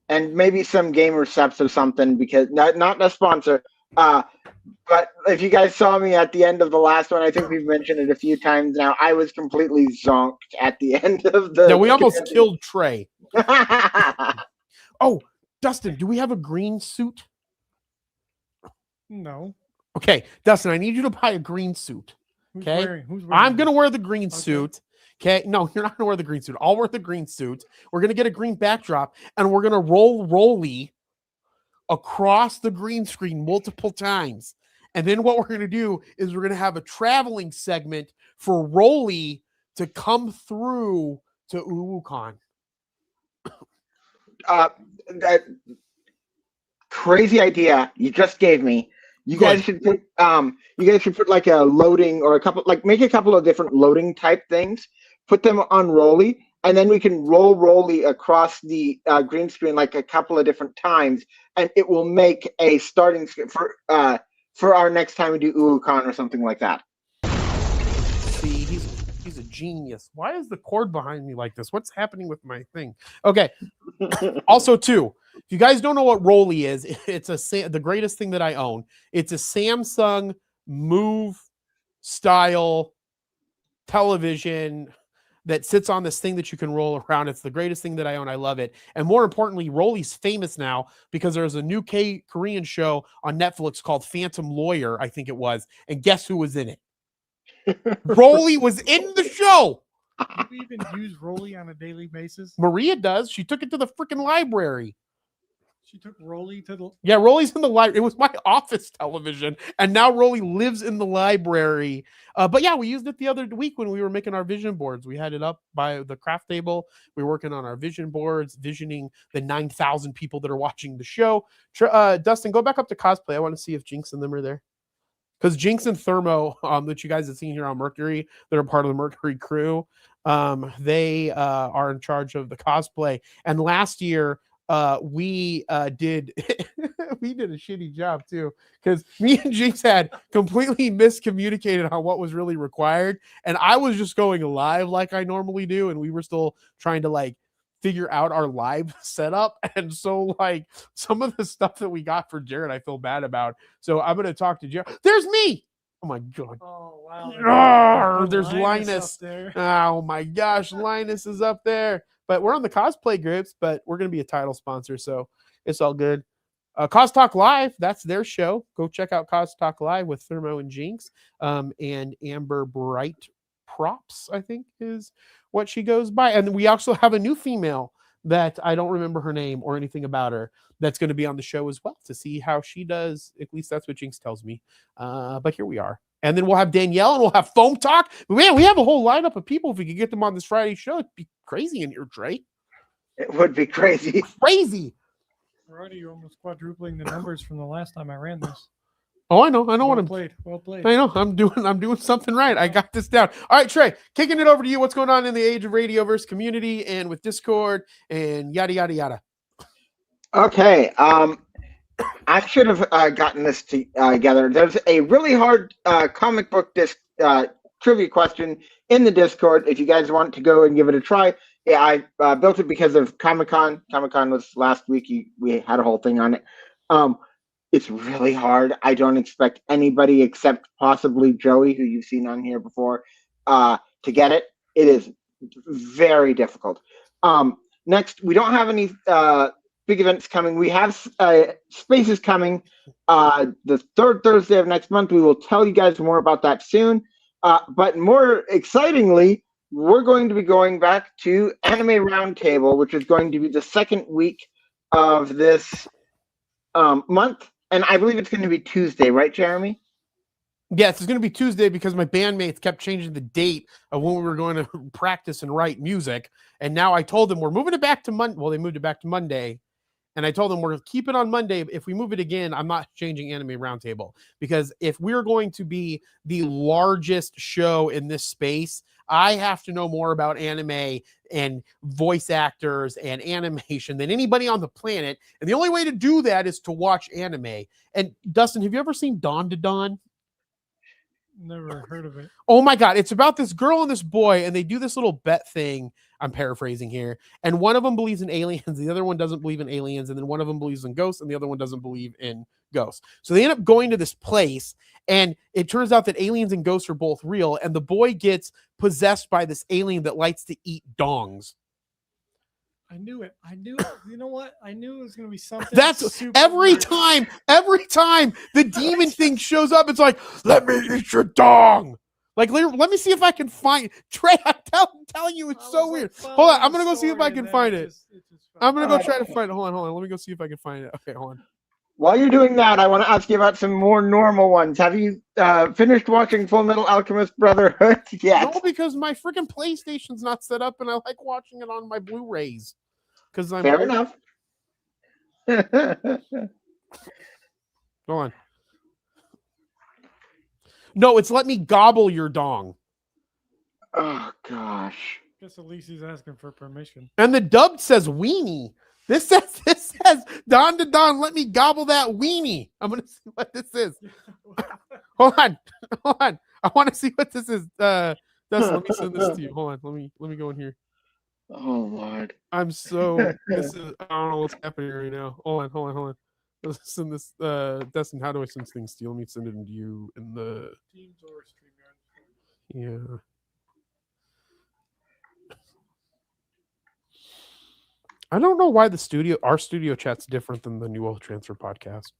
and maybe some gamer subs or something, because not a sponsor. But if you guys saw me at the end of the last one, I think we've mentioned it a few times now. I was completely zonked at the end of the. Yeah, we almost killed Trey. Oh, Dustin, do we have a green suit? No. Okay, Dustin, I need you to buy a green suit. Who's Okay, wearing I'm gonna wear the green Okay. suit. Okay, no, you're not gonna wear the green suit. I'll wear the green suit. We're gonna get a green backdrop, and we're gonna roll Rolly across the green screen multiple times. And then what we're gonna do is we're gonna have a traveling segment for Rolly to come through to UwuCon. That crazy idea you just gave me. You Good. guys should put like a loading or make a couple of different loading type things, put them on Rolly, and then we can roll Rolly across the green screen like a couple of different times, and it will make a starting script for our next time we do UwuCon or something like that. See, he's a genius. Why is the cord behind me like this? What's happening with my thing? Okay. Also, too, if you guys don't know what Rolly is, it's the greatest thing that I own. It's a Samsung Move style television that sits on this thing that you can roll around. It's the greatest thing that I own. I love it. And more importantly, Rolly's famous now because there's a new Korean show on Netflix called Phantom Lawyer, I think it was. And guess who was in it? Rolly was in the show. Do you even use Rolly on a daily basis? Maria does. She took it to the freaking library. She took Rolly to the. Yeah, Rolly's in the library. It was my office television, and now Rolly lives in the library. But yeah, we used it the other week when we were making our vision boards. We had it up by the craft table. We were working on our vision boards, visioning the 9,000 people that are watching the show. Dustin, go back up to cosplay. I want to see if Jinx and them are there. Because Jinx and Thermo, that you guys have seen here on Mercury, that are part of the Mercury crew, they are in charge of the cosplay. And last year, we did we did a shitty job too, because me and Jinx had completely miscommunicated on what was really required, and I was just going live like I normally do, and we were still trying to figure out our live setup. And so some of the stuff that we got for Jared, I feel bad about. So I'm gonna talk to Jared. There's me. Oh my god. Oh wow. Arrgh, there's Linus. up there. Oh my gosh, Linus is up there. But we're on the cosplay groups, but we're gonna be a title sponsor, so it's all good. Cos Talk Live, that's their show. Go check out Cos Talk Live with Thermo and Jinx, and Amber Bright Props, I think is what she goes by. And we also have a new female that I don't remember her name or anything about her that's going to be on the show as well to see how she does. At least that's what Jinx tells me. But here we are. And then we'll have Danielle and we'll have Foam Talk. Man, we have a whole lineup of people. If we could get them on this Friday show, it'd be crazy in here, Trey. It would be crazy. Crazy. Already almost quadrupling the numbers from the last time I ran this. Oh, I know what Well I'm played. Well played. I know. I'm doing something right. I got this down. All right, Trey, kicking it over to you. What's going on in the Age of Radioverse community and with Discord and yada yada yada? Okay. I should have gotten this together. There's a really hard comic book trivia question in the Discord. If you guys want to go and give it a try, yeah, I built it because of Comic-Con. Comic-Con was last week. We had a whole thing on it. It's really hard. I don't expect anybody except possibly Joey, who you've seen on here before, to get it. It is very difficult. Next, we don't have any big events coming. We have spaces coming the third Thursday of next month. We will tell you guys more about that soon. But more excitingly, we're going to be going back to Anime Roundtable, which is going to be the second week of this month. And I believe it's going to be Tuesday, right, Jeremy? Yes, it's going to be Tuesday because my bandmates kept changing the date of when we were going to practice and write music. And now I told them we're moving it back to Monday. Well, they moved it back to Monday. And I told them we're going to keep it on Monday. If we move it again, I'm not changing Anime Roundtable. Because if we're going to be the largest show in this space, I have to know more about anime and voice actors and animation than anybody on the planet. And the only way to do that is to watch anime. And Dustin, have you ever seen Dawn to Dawn? Never heard of it. Oh my God. It's about this girl and this boy, and they do this little bet thing. I'm paraphrasing here. And one of them believes in aliens. The other one doesn't believe in aliens. And then one of them believes in ghosts and the other one doesn't believe in ghosts. So they end up going to this place, and it turns out that aliens and ghosts are both real. And the boy gets possessed by this alien that likes to eat dongs. I knew it. You know what? I knew it was going to be something. That's super every weird. time the demon thing shows up, it's like, let me eat your dong. Like, let me see if I can find Trey. I'm telling you, it's so weird. Hold on, I'm gonna go see if I can find it. I'm gonna go try to find it. Hold on. Let me go see if I can find it. Okay, hold on. While you're doing that, I want to ask you about some more normal ones. Have you finished watching Full Metal Alchemist Brotherhood yet? No, because my freaking PlayStation's not set up, and I like watching it on my Blu-rays. Because I'm Fair enough. Go on. No, it's let me gobble your dong. Oh gosh. Guess Elise's asking for permission. And the dub says weenie. This says Don to Don, let me gobble that weenie. I'm gonna see what this is. Hold on. I want to see what this is. Dustin, let me send this to you. Hold on. Let me go in here. Oh Lord. I don't know what's happening right now. Hold on. Let's send this. Dustin, how do I send things to you? Let me send it to you in the Teams or StreamYard. Yeah. I don't know why our studio chat's different than the New Wealth Transfer podcast.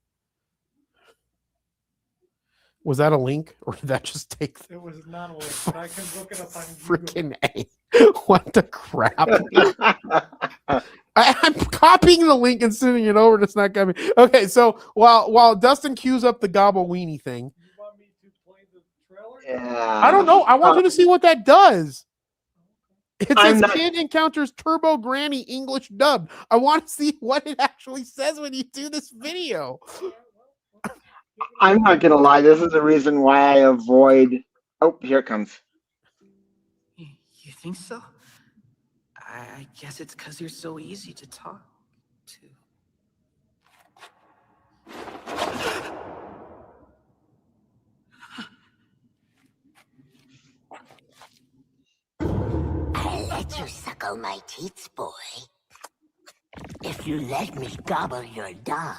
Was that a link, or did that just take? It was not a link, but I can look it up on freaking A. What the crap? I'm copying the link and sending it over. It's not coming. Okay, so while Dustin queues up the gobble weenie thing, You want me to play the trailer? Yeah. I don't know. I want you to see what that does. It I'm says not- Kid encounters Turbo Granny English dub. I want to see what it actually says when you do this video. I'm not gonna lie. This is the reason why I avoid. Oh, here it comes. You think so? I guess it's because you're so easy to talk to. I'll let you suckle my teats, boy. If you let me gobble your dong.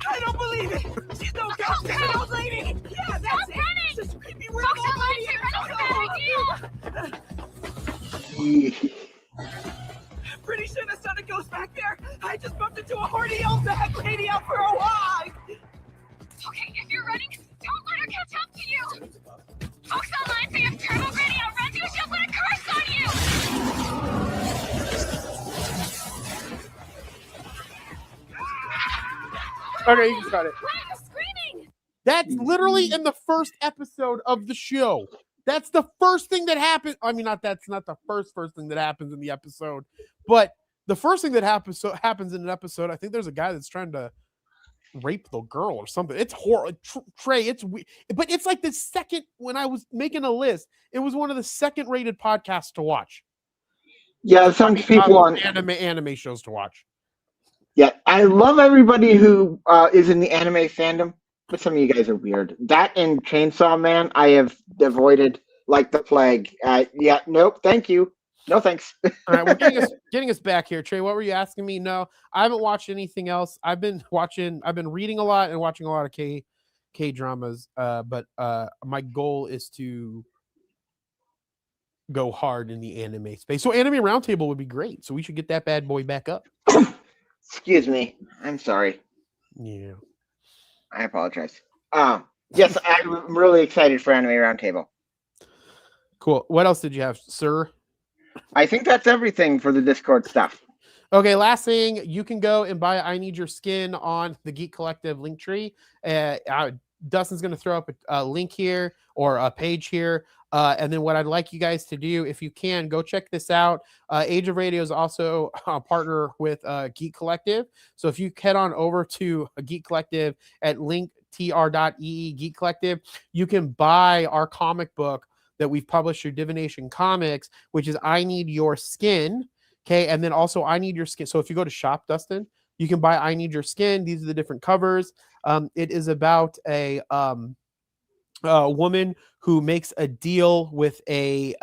I don't believe it! She's no ghost, she's an old lady! Yeah, that's it! She's a creepy weird old lady! Pretty sure that's not a ghost back there! I just bumped into a horny old bad lady out for a walk! Okay, if you're running, don't let her catch up to you! Folks online say if Turbo Granny outruns you, she'll put a curse on you! Okay, you can cut it. Why are you screaming? That's literally in the first episode of the show. That's the first thing that happened. I mean, that's not the first thing that happens in the episode, but the first thing that happens in an episode, I think there's a guy that's trying to rape the girl or something. It's horrible. Trey, it's weird. But it's like the second, when I was making a list, it was one of the second rated podcasts to watch. Yeah, some people on anime shows to watch. Yeah, I love everybody who is in the anime fandom, but some of you guys are weird. That and Chainsaw Man, I have avoided like the plague. Yeah, nope, thank you. No thanks. All right, well, getting us back here, Trey. What were you asking me? No, I haven't watched anything else. I've been reading a lot and watching a lot of K dramas. But my goal is to go hard in the anime space. So Anime Roundtable would be great. So we should get that bad boy back up. Excuse me. I'm sorry. Yeah. I apologize. Yes, I'm really excited for Anime Roundtable. Cool. What else did you have, sir? I think that's everything for the Discord stuff. Okay, last thing, you can go and buy I Need Your Skin on the Geek Collective Linktree. Dustin's going to throw up a link here or a page here. And then what I'd like you guys to do, if you can, go check this out. Age of Radio is also a partner with Geek Collective. So if you head on over to a Geek Collective at linktr.ee Geek Collective, you can buy our comic book that we've published through Divination Comics, which is I Need Your Skin. Okay. And then also I Need Your Skin. So if you go to shop, Dustin, you can buy I Need Your Skin. These are the different covers. It is about a woman who makes a deal with a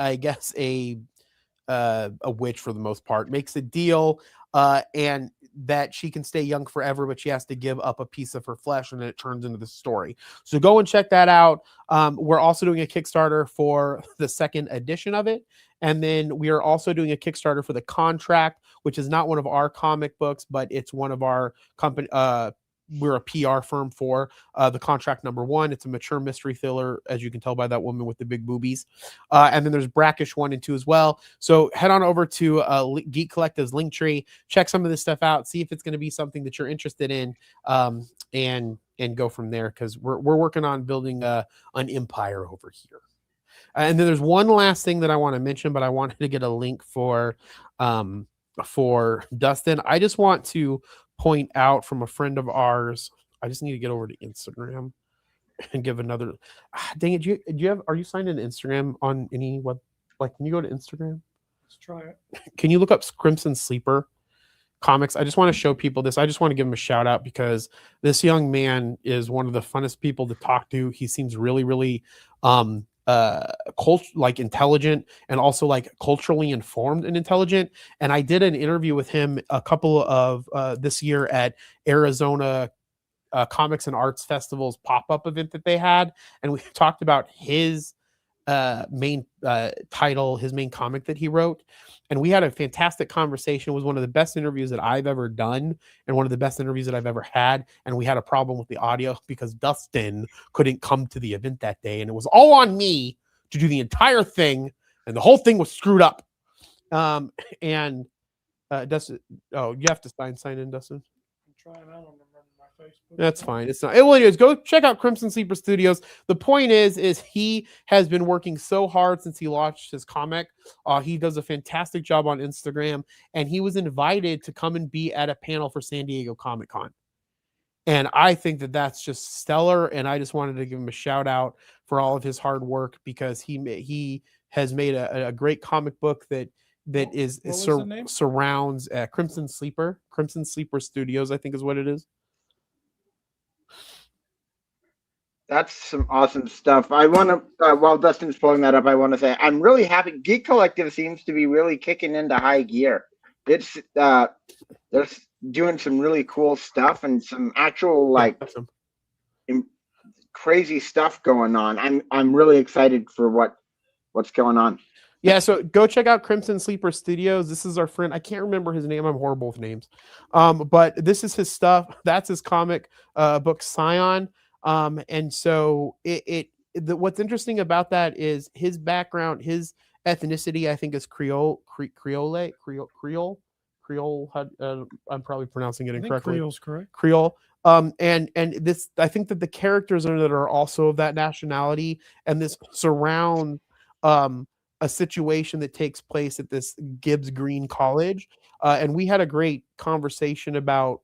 witch for the most part, makes a deal and that she can stay young forever, but she has to give up a piece of her flesh, and then it turns into the story. So go and check that out. We're also doing a Kickstarter for the second edition of it. And then we are also doing a Kickstarter for The Contract, which is not one of our comic books, but it's one of our company. We're a PR firm for The Contract #1. It's a mature mystery thriller, as you can tell by that woman with the big boobies. And then there's Brackish 1 and 2 as well. So head on over to Geek Collective's Linktree, check some of this stuff out, see if it's going to be something that you're interested in, and go from there, because we're working on building an empire over here. And then there's one last thing that I want to mention, but I wanted to get a link for Dustin. I just want to point out from a friend of ours. I just need to get over to Instagram and give another. Dang it! Are you signed into Instagram on any web? Like, can you go to Instagram? Let's try it. Can you look up Crimson Sleeper Comics? I just want to show people this. I just want to give him a shout out because this young man is one of the funnest people to talk to. He seems really, really intelligent, and also like culturally informed and intelligent. And I did an interview with him a couple of this year at Arizona Comics and Arts Festival's pop-up event that they had, and we talked about his main title, his main comic that he wrote, and we had a fantastic conversation. It was one of the best interviews that I've ever done, and one of the best interviews that I've ever had. And we had a problem with the audio because Dustin couldn't come to the event that day, and it was all on me to do the entire thing, and the whole thing was screwed up. And Dustin, oh, you have to sign in, Dustin. I'm trying. I don't remember my Facebook. That's fine. It's not. Well, anyways, go check out Crimson Sleeper Studios. The point is he has been working so hard since he launched his comic. He does a fantastic job on Instagram, and he was invited to come and be at a panel for San Diego Comic-Con. And I think that that's just stellar. And I just wanted to give him a shout out for all of his hard work, because he has made a great comic book that surrounds Crimson Sleeper Studios, I think is what it is. That's some awesome stuff. I want to, while Dustin's pulling that up, I want to say I'm really happy. Geek Collective seems to be really kicking into high gear. It's they're doing some really cool stuff and some actual Awesome. Crazy stuff going on. I'm really excited for what's going on. Yeah, so go check out Crimson Sleeper Studios. This is our friend. I can't remember his name. I'm horrible with names. But this is his stuff. That's his comic book Scion. And so what's interesting about that is his background, his ethnicity, I think, is Creole. I'm probably pronouncing it I think incorrectly. Creole's correct. Creole. And this, I think that the characters in it are also of that nationality, and this surround a situation that takes place at this Gibbs Green College. And we had a great conversation about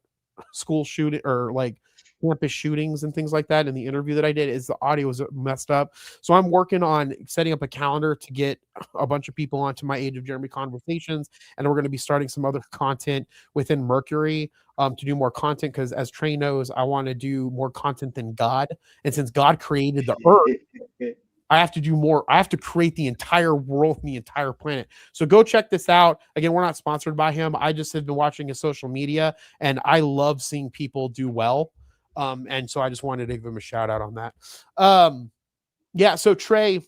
school shooting or like campus shootings and things like that in the interview that I did. Is the audio was messed up, so I'm working on setting up a calendar to get a bunch of people onto my Age of Jeremy conversations, and we're going to be starting some other content within Mercury to do more content, because as Trey knows, I want to do more content than God, and since God created the earth, I have to do more. I have to create the entire world and the entire planet. So go check this out. Again, we're not sponsored by him. I just have been watching his social media, and I love seeing people do well. And so I just wanted to give him a shout out on that. Yeah, so Trey,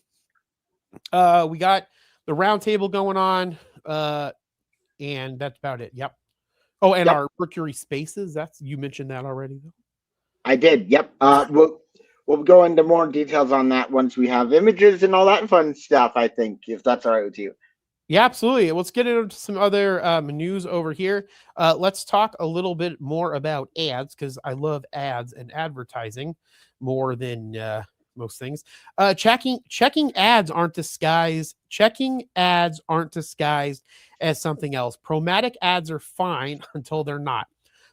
we got the round table going on, and that's about it. Yep. Oh, and our Mercury Spaces, you mentioned that already, though. I did. Yep. We'll go into more details on that once we have images and all that fun stuff, I think, if that's all right with you. Yeah, absolutely. Let's get into some other news over here. Let's talk a little bit more about ads, because I love ads and advertising more than most things. Checking ads aren't disguised. Checking ads aren't disguised as something else. Programmatic ads are fine until they're not.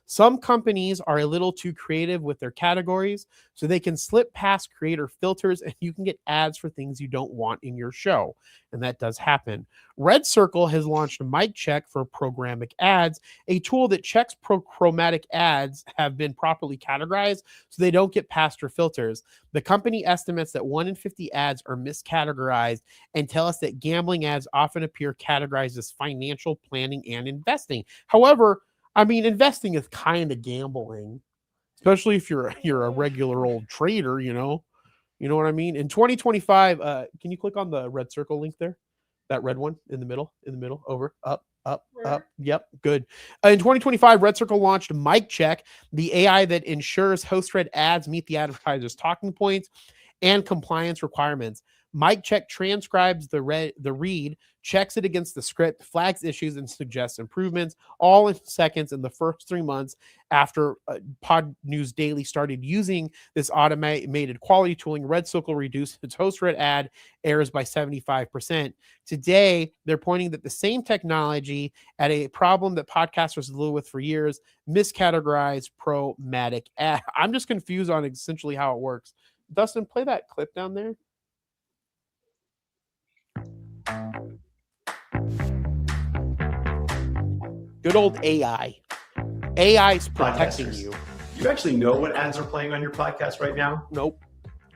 Some companies are a little too creative with their categories, so they can slip past creator filters, and you can get ads for things you don't want in your show. And that does happen. Red Circle has launched Mic Check for programmatic ads, a tool that checks programmatic ads have been properly categorized so they don't get past your filters. The company estimates that 1 in 50 ads are miscategorized, and tell us that gambling ads often appear categorized as financial planning and investing. However, I mean, investing is kind of gambling, especially if you're a regular old trader, you know what I mean? In 2025, can you click on the Red Circle link there? That red one in the middle, over, up. Yep, good. In 2025, Red Circle launched Mic Check, the AI that ensures host-read ads meet the advertiser's talking points and compliance requirements. Mic Check transcribes the read, checks it against the script, flags issues, and suggests improvements, all in seconds. In the first 3 months after Pod News Daily started using this automated quality tooling, Red Circle reduced its host-read ad errors by 75%. Today, they're pointing that the same technology at a problem that podcasters deal with for years, miscategorized programmatic ad. I'm just confused on essentially how it works. Dustin, play that clip down there. Good old AI. AI is protecting you. Do you actually know what ads are playing on your podcast right now? Nope.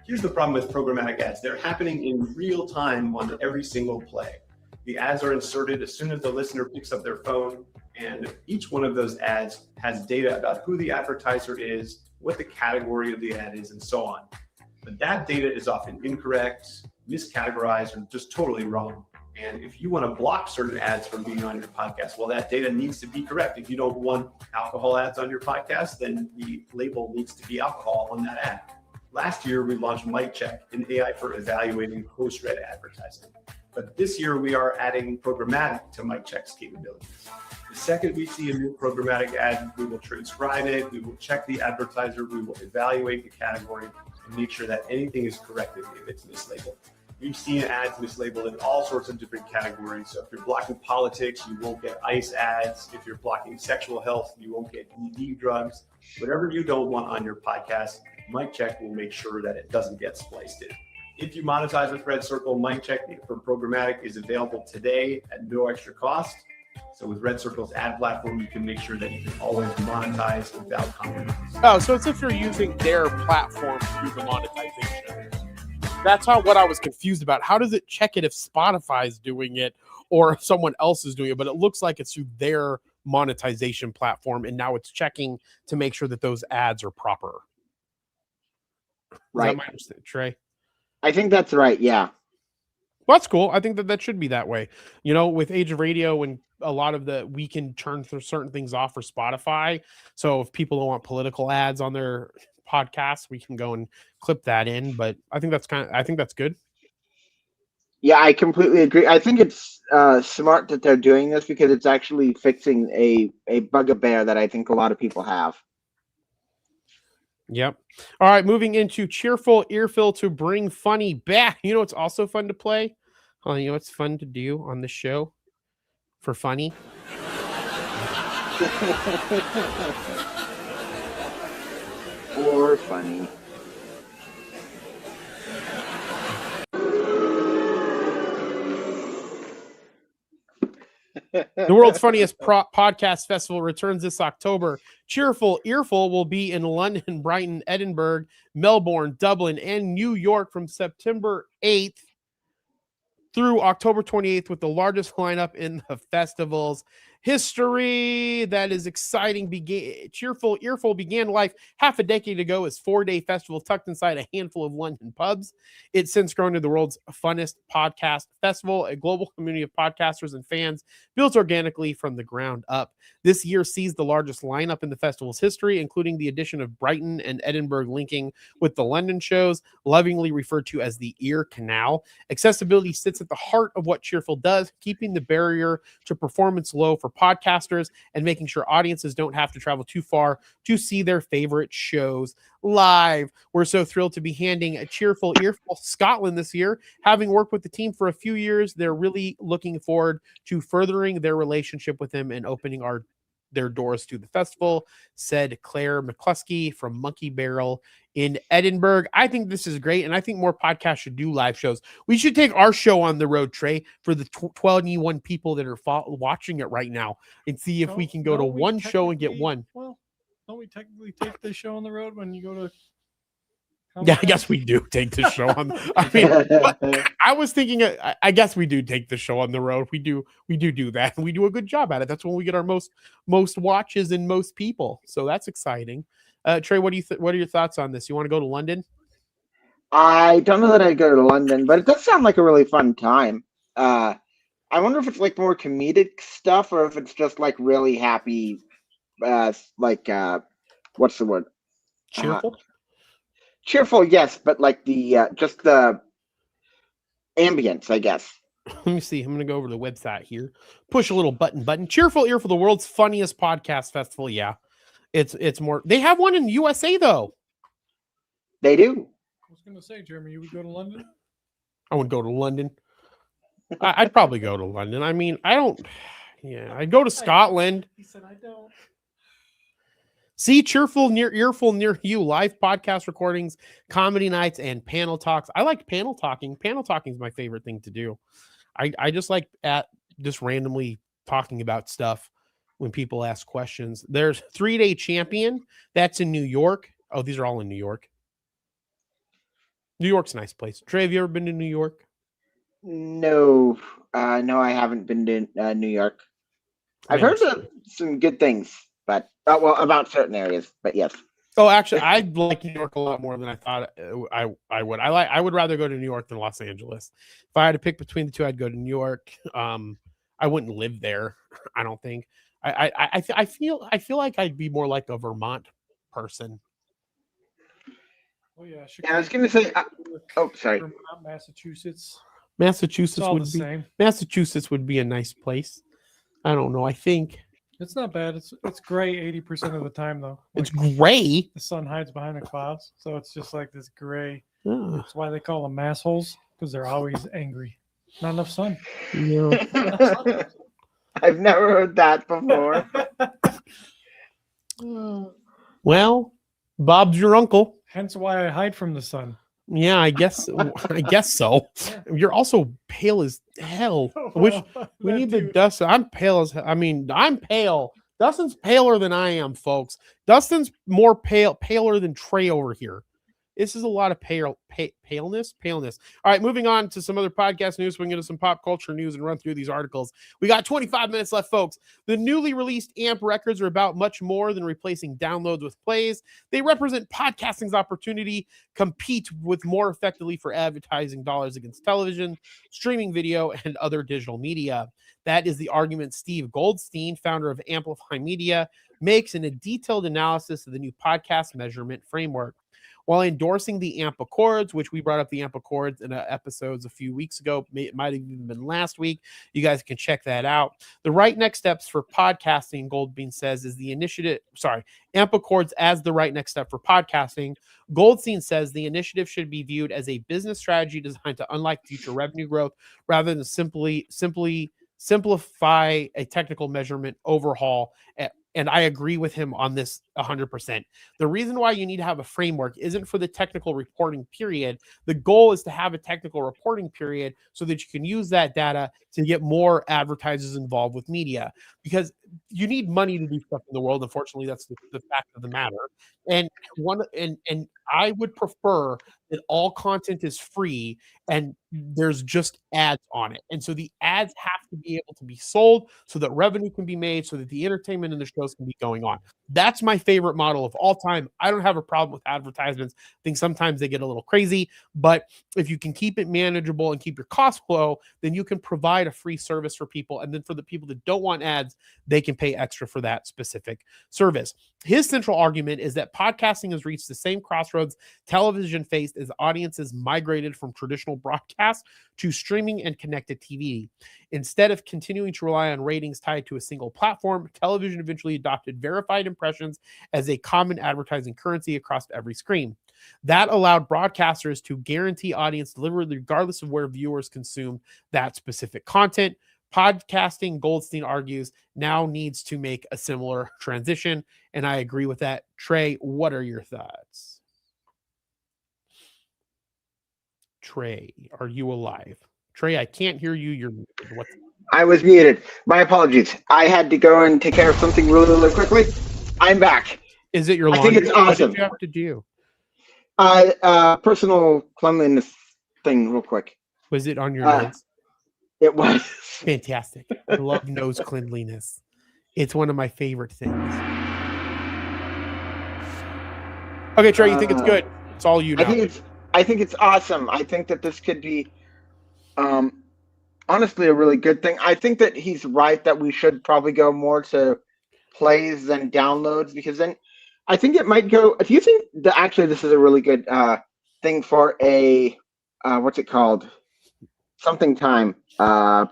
Here's the problem with programmatic ads. They're happening in real time on every single play. The ads are inserted as soon as the listener picks up their phone, and each one of those ads has data about who the advertiser is, what the category of the ad is, and so on. But that data is often incorrect, miscategorized, or just totally wrong. And if you want to block certain ads from being on your podcast, well, that data needs to be correct. If you don't want alcohol ads on your podcast, then the label needs to be alcohol on that ad. Last year, we launched Mic Check, an AI for evaluating host-read advertising. But this year, we are adding programmatic to Mic Check's capabilities. The second we see a new programmatic ad, we will transcribe it, we will check the advertiser, we will evaluate the category, and make sure that anything is corrected if it's mislabeled. We've seen ads mislabeled in all sorts of different categories. So if you're blocking politics, you won't get ICE ads. If you're blocking sexual health, you won't get ED drugs. Whatever you don't want on your podcast, Mic Check will make sure that it doesn't get spliced in. If you monetize with Red Circle, Mic Check for programmatic is available today at no extra cost. So with Red Circle's ad platform, you can make sure that you can always monetize without compromise. Oh, so it's if you're using their platform to do the monetization. That's what I was confused about. How does it check it if Spotify's doing it or if someone else is doing it? But it looks like it's through their monetization platform, and now it's checking to make sure that those ads are proper. Right. Is that my understanding, Trey? I think that's right, yeah. Well, that's cool. I think that should be that way. You know, with Age of Radio and a lot of we can turn certain things off for Spotify. So if people don't want political ads on their podcast, we can go and clip that in. But I think that's good. Yeah, I completely agree. I think it's smart that they're doing this because it's actually fixing a bugaboo that I think a lot of people have. Yep. All right, moving into cheerful earful to bring funny back. You know, it's also fun to play. Oh, you know, it's fun to do on the show for funny. Or funny. The world's funniest podcast festival returns this October. Cheerful Earful will be in London, Brighton, Edinburgh, Melbourne, Dublin, and New York from September 8th through October 28th with the largest lineup in the festival's history. That is exciting. Cheerful Earful began life half a decade ago as 4-day festival tucked inside a handful of London pubs. It's since grown to the world's funnest podcast festival, a global community of podcasters and fans built organically from the ground up. This year sees the largest lineup in the festival's history, including the addition of Brighton and Edinburgh linking with the London shows, lovingly referred to as the Ear Canal. Accessibility sits at the heart of what Cheerful does, keeping the barrier to performance low for podcasters and making sure audiences don't have to travel too far to see their favorite shows live. We're so thrilled to be handing a Cheerful Earful Scotland this year. Having worked with the team for a few years, they're really looking forward to furthering their relationship with them and opening their doors to the festival, said Claire McCluskey from Monkey Barrel in Edinburgh. I think this is great, and I think more podcasts should do live shows. We should take our show on the road, Trey, for the 21 people that are watching it right now and see if we can go to one show and get one. Well, don't we technically take the show on the road when you go to? Yeah, I guess we do take the show on. I mean, I was thinking, I guess we do take the show on the road. We do that. We do a good job at it. That's when we get our most watches and most people. So that's exciting. Trey, what are your thoughts on this? You want to go to London? I don't know that I'd go to London, but it does sound like a really fun time. I wonder if it's like more comedic stuff or if it's just like really happy, what's the word? Cheerful? Cheerful, yes, but like the just the ambience, I guess. Let me see. I'm going to go over to the website here. Push a little button. Cheerful Earful, the world's funniest podcast festival. Yeah, it's more. They have one in the USA though. They do. I was going to say, Jeremy, you would go to London. I would go to London. I'd probably go to London. I mean, I don't. Yeah, I'd go to Scotland. He said, I don't. See Cheerful Earful near you. Live podcast recordings, comedy nights, and panel talks. I like panel talking. Panel talking is my favorite thing to do. I just like just randomly talking about stuff when people ask questions. There's 3-day champion. That's in New York. Oh, these are all in New York. New York's a nice place. Trey, have you ever been to New York? No, I haven't been to New York. I've heard some good things, but about certain areas. But yes. Oh, actually, I like New York a lot more than I thought I would. I would rather go to New York than Los Angeles. If I had to pick between the two, I'd go to New York. I wouldn't live there. I don't think. I feel like I'd be more like a Vermont person. Oh yeah, I was going to say. Sorry. Vermont, Massachusetts. Massachusetts all would the be same. Massachusetts would be a nice place. I don't know. I think It's not bad. It's gray 80% of the time though. it's gray. The sun hides behind the clouds, so it's just like this gray. Ah, That's why they call them massholes, because they're always angry. Not enough sun. yeah. I've never heard that before. Well, Bob's your uncle. Hence why I hide from the sun. Yeah, I guess so. You're also pale as hell. We need the Dustin. I'm pale as hell. I mean, I'm pale. Dustin's paler than I am, folks. Dustin's more paler than Trey over here. This is a lot of paleness. All right, moving on to some other podcast news. We can get to some pop culture news and run through these articles. We got 25 minutes left, folks. The newly released AMP records are about much more than replacing downloads with plays. They represent podcasting's opportunity compete with more effectively for advertising dollars against television, streaming video, and other digital media. That is the argument Steve Goldstein, founder of Amplify Media, makes in a detailed analysis of the new podcast measurement framework. While endorsing the AMP Accords, which we brought up the AMP Accords in episodes a few weeks ago, it might have even been last week. You guys can check that out. The right next steps for podcasting, Goldstein says, is the initiative. AMP Accords as the right next step for podcasting. Goldstein says the initiative should be viewed as a business strategy designed to unlock future revenue growth rather than simply simplify a technical measurement overhaul. And I agree with him on this 100%. The reason why you need to have a framework isn't for the technical reporting period. The goal is to have a technical reporting period so that you can use that data to get more advertisers involved with media, because you need money to do stuff in the world. Unfortunately, that's the fact of the matter. And I would prefer that all content is free and there's just ads on it. And so the ads have to be able to be sold so that revenue can be made, so that the entertainment and the shows can be going on. That's my favorite model of all time. I don't have a problem with advertisements. I think sometimes they get a little crazy, but if you can keep it manageable and keep your costs low, then you can provide a free service for people. And then for the people that don't want ads, they can pay extra for that specific service. His central argument is that podcasting has reached the same crossroads television faced as audiences migrated from traditional broadcast to streaming and connected TV. Instead of continuing to rely on ratings tied to a single platform, television eventually adopted verified impressions as a common advertising currency across every screen. That allowed broadcasters to guarantee audience delivery regardless of where viewers consume that specific content. Podcasting, Goldstein argues, now needs to make a similar transition, and I agree with that. Trey, what are your thoughts? Trey, are you alive? Trey, I can't hear you. You're muted. I was muted. My apologies. I had to go and take care of something really, really quickly. I'm back. Is it your I laundry? think it's awesome. What did you have to do? Personal cleanliness thing real quick. Was it on your nose? It was. Fantastic. I love nose cleanliness. It's one of my favorite things. Okay, Trey, you think it's good? It's all you know. I think it's awesome. I think that this could be honestly a really good thing. I think that he's right that we should probably go more to plays than downloads, because then I think it might go. If you think that actually this is a really good thing for a what's it called? Something time.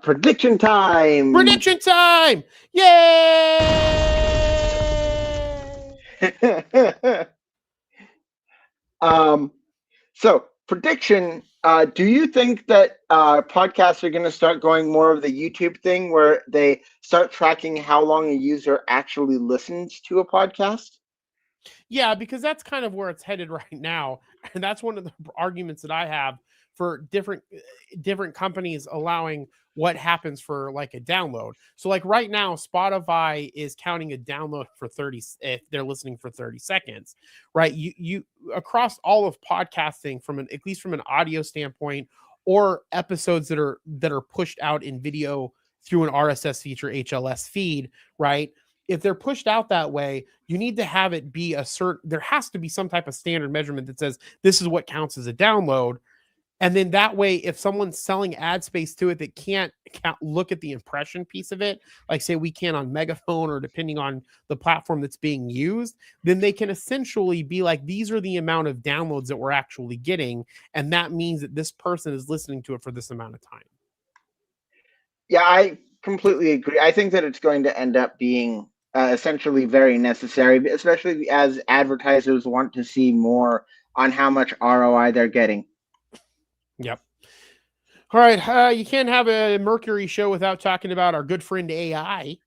Prediction time. Prediction time. Yay! So prediction. Do you think that podcasts are going to start going more of the YouTube thing, where they start tracking how long a user actually listens to a podcast? Yeah, because that's kind of where it's headed right now, and that's one of the arguments that I have for different companies allowing what happens for like a download. So like right now, Spotify is counting a download for 30 if they're listening for 30 seconds, right? You across all of podcasting at least from an audio standpoint, or episodes that are pushed out in video through an RSS feed or HLS feed, right? If they're pushed out that way, you need to have it be there has to be some type of standard measurement that says this is what counts as a download. And then that way, if someone's selling ad space to it that can't look at the impression piece of it, like say we can on Megaphone or depending on the platform that's being used, then they can essentially be like, these are the amount of downloads that we're actually getting. And that means that this person is listening to it for this amount of time. Yeah, I completely agree. I think that it's going to end up being essentially very necessary, especially as advertisers want to see more on how much ROI they're getting. Yep. All right. You can't have a Mercury show without talking about our good friend AI.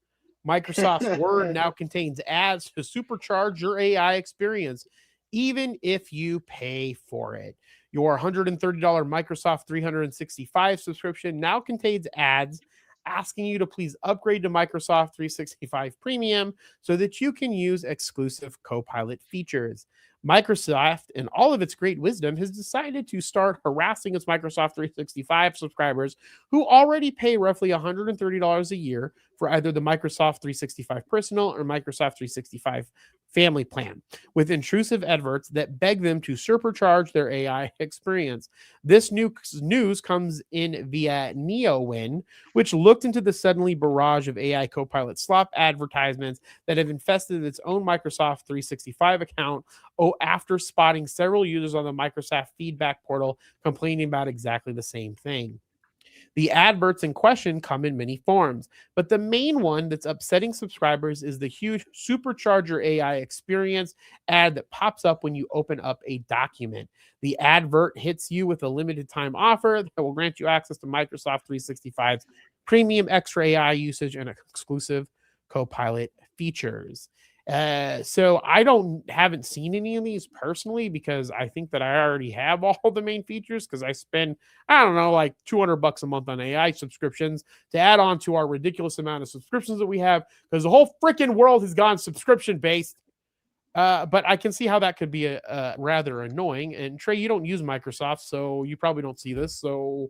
Microsoft's Word now contains ads to supercharge your AI experience, even if you pay for it. Your $130 Microsoft 365 subscription now contains ads asking you to please upgrade to Microsoft 365 Premium so that you can use exclusive Copilot features. Microsoft, in all of its great wisdom, has decided to start harassing its Microsoft 365 subscribers who already pay roughly $130 a year for either the Microsoft 365 Personal or Microsoft 365 Family plan, with intrusive adverts that beg them to supercharge their AI experience. This news comes in via NeoWin, which looked into the suddenly barrage of AI Copilot slop advertisements that have infested its own Microsoft 365 account after spotting several users on the Microsoft feedback portal complaining about exactly the same thing. The adverts in question come in many forms, but the main one that's upsetting subscribers is the huge Supercharger AI experience ad that pops up when you open up a document. The advert hits you with a limited time offer that will grant you access to Microsoft 365's premium extra AI usage and exclusive Copilot features. So I haven't seen any of these personally because I think that I already have all the main features because I spend, I don't know, like $200 a month on AI subscriptions to add on to our ridiculous amount of subscriptions that we have because the whole freaking world has gone subscription based. But I can see how that could be rather annoying. And Trey, you don't use Microsoft, so you probably don't see this. So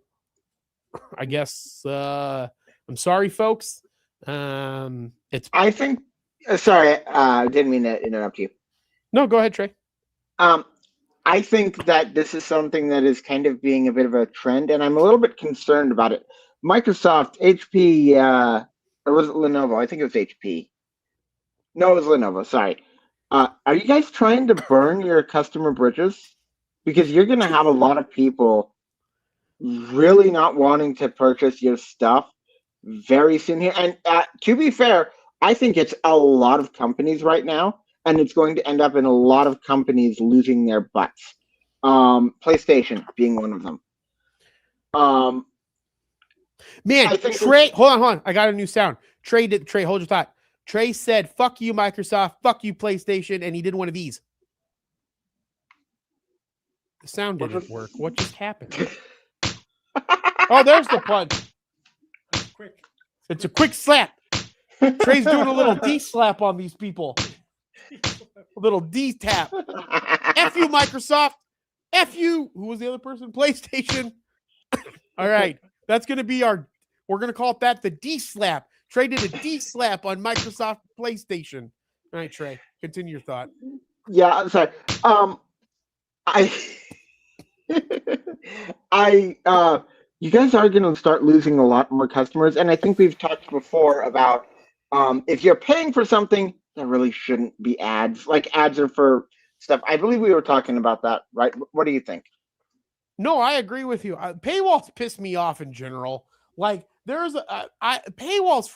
I guess I'm sorry, folks. I think. Sorry, didn't mean to interrupt you. No, go ahead, Trey. I think that this is something that is kind of being a bit of a trend, and I'm a little bit concerned about it. Microsoft, HP, or was it Lenovo? I think it was HP. No, it was Lenovo. Sorry. Are you guys trying to burn your customer bridges? Because you're going to have a lot of people really not wanting to purchase your stuff very soon here. And to be fair, I think it's a lot of companies right now, and it's going to end up in a lot of companies losing their butts. PlayStation being one of them. Man, Trey, hold on. I got a new sound. Trey, hold your thought. Trey said, fuck you, Microsoft, fuck you, PlayStation, and he did one of these. The sound didn't work. What just happened? Oh, there's the punch. Quick. It's a quick slap. Trey's doing a little D-slap on these people. A little D-tap. F you, Microsoft. F you. Who was the other person? PlayStation. All right. That's going to be we're going to call it that, the D-slap. Trey did a D-slap on Microsoft PlayStation. All right, Trey. Continue your thought. Yeah, I'm sorry. You guys are going to start losing a lot more customers, and I think we've talked before about if you're paying for something, there really shouldn't be ads. Like ads are for stuff. I believe we were talking about that, right? What do you think? No, I agree with you. Paywalls piss me off in general. Like there's paywalls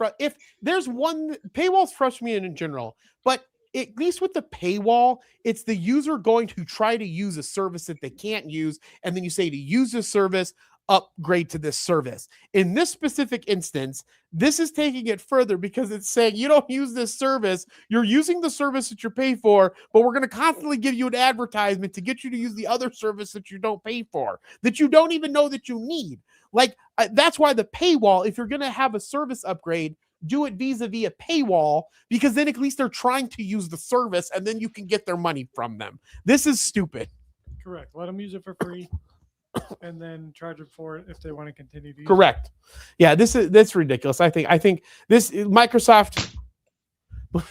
paywalls frustrate me in general, but at least with the paywall, it's the user going to try to use a service that they can't use, and then you say to use this service, upgrade to this service. In this specific instance, this is taking it further because it's saying you don't use this service, you're using the service that you pay for, but we're going to constantly give you an advertisement to get you to use the other service that you don't pay for, that you don't even know that you need. Like, that's why the paywall, if you're going to have a service upgrade, do it vis-a-vis a paywall, because then at least they're trying to use the service and then you can get their money from them. This is stupid. Correct. Let them use it for free and then charge them for it if they want to continue to use Correct. Yeah, that's ridiculous. I think this Microsoft. I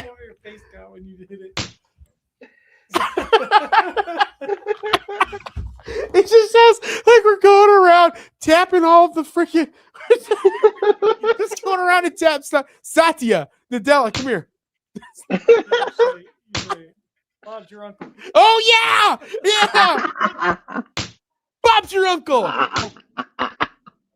know your face got when you did it. It just sounds like we're going around tapping all of the freaking. Just going around and tap stuff. Satya, Nadella, come here. Bob's your uncle. Oh yeah. Bob's your uncle.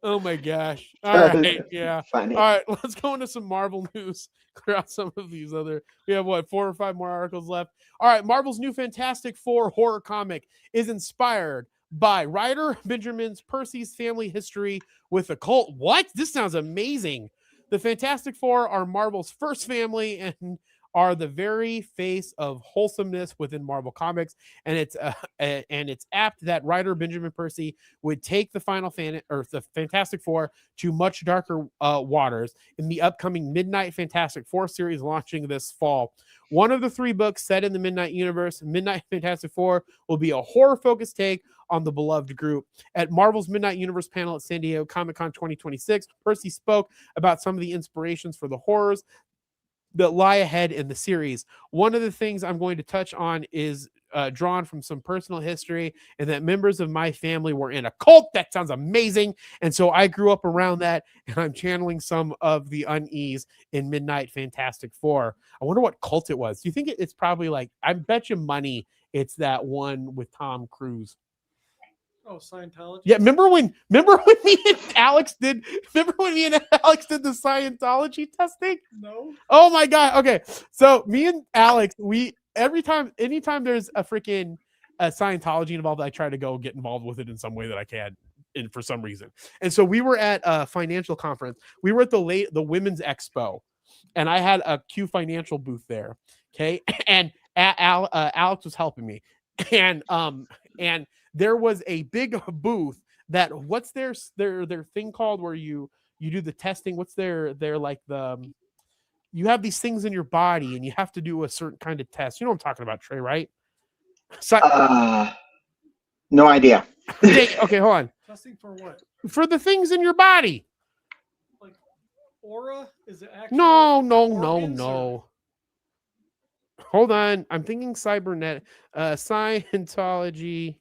Oh my gosh. All right. Yeah. Funny. All right. Let's go into some Marvel news. Clear out some of these other. We have 4 or 5 more articles left. All right. Marvel's new Fantastic Four horror comic is inspired by writer Benjamin Percy's family history with a cult. What? This sounds amazing. The Fantastic Four are Marvel's first family and are the very face of wholesomeness within Marvel Comics, and it's apt that writer Benjamin Percy would take the the Fantastic Four to much darker waters in the upcoming Midnight Fantastic Four series launching this fall. One of the 3 books set in the Midnight Universe, Midnight Fantastic Four, will be a horror-focused take on the beloved group. At Marvel's Midnight Universe panel at San Diego Comic-Con 2026, Percy spoke about some of the inspirations for the horrors that lie ahead in the series. One of the things I'm going to touch on is drawn from some personal history, and that members of my family were in a cult. That sounds amazing. And so I grew up around that, and I'm channeling some of the unease in Midnight Fantastic Four. I wonder what cult it was. Do you think it's probably like, I bet you money it's that one with Tom Cruise? Oh, Scientology. Yeah, remember when me and Alex did the Scientology testing? No. Oh my god. Okay. So me and Alex, anytime there's a freaking Scientology involved, I try to go get involved with it in some way that I can, for some reason. And so we were at a financial conference. We were at the Women's Expo, and I had a Q Financial booth there. Okay. And Alex was helping me. And there was a big booth that, what's their thing called where you do the testing? What's their like you have these things in your body and you have to do a certain kind of test. You know what I'm talking about, Trey, right? So, no idea. okay, hold on. Testing for what? For the things in your body. Like aura? Is it actually? No. Hold on. I'm thinking cybernet Scientology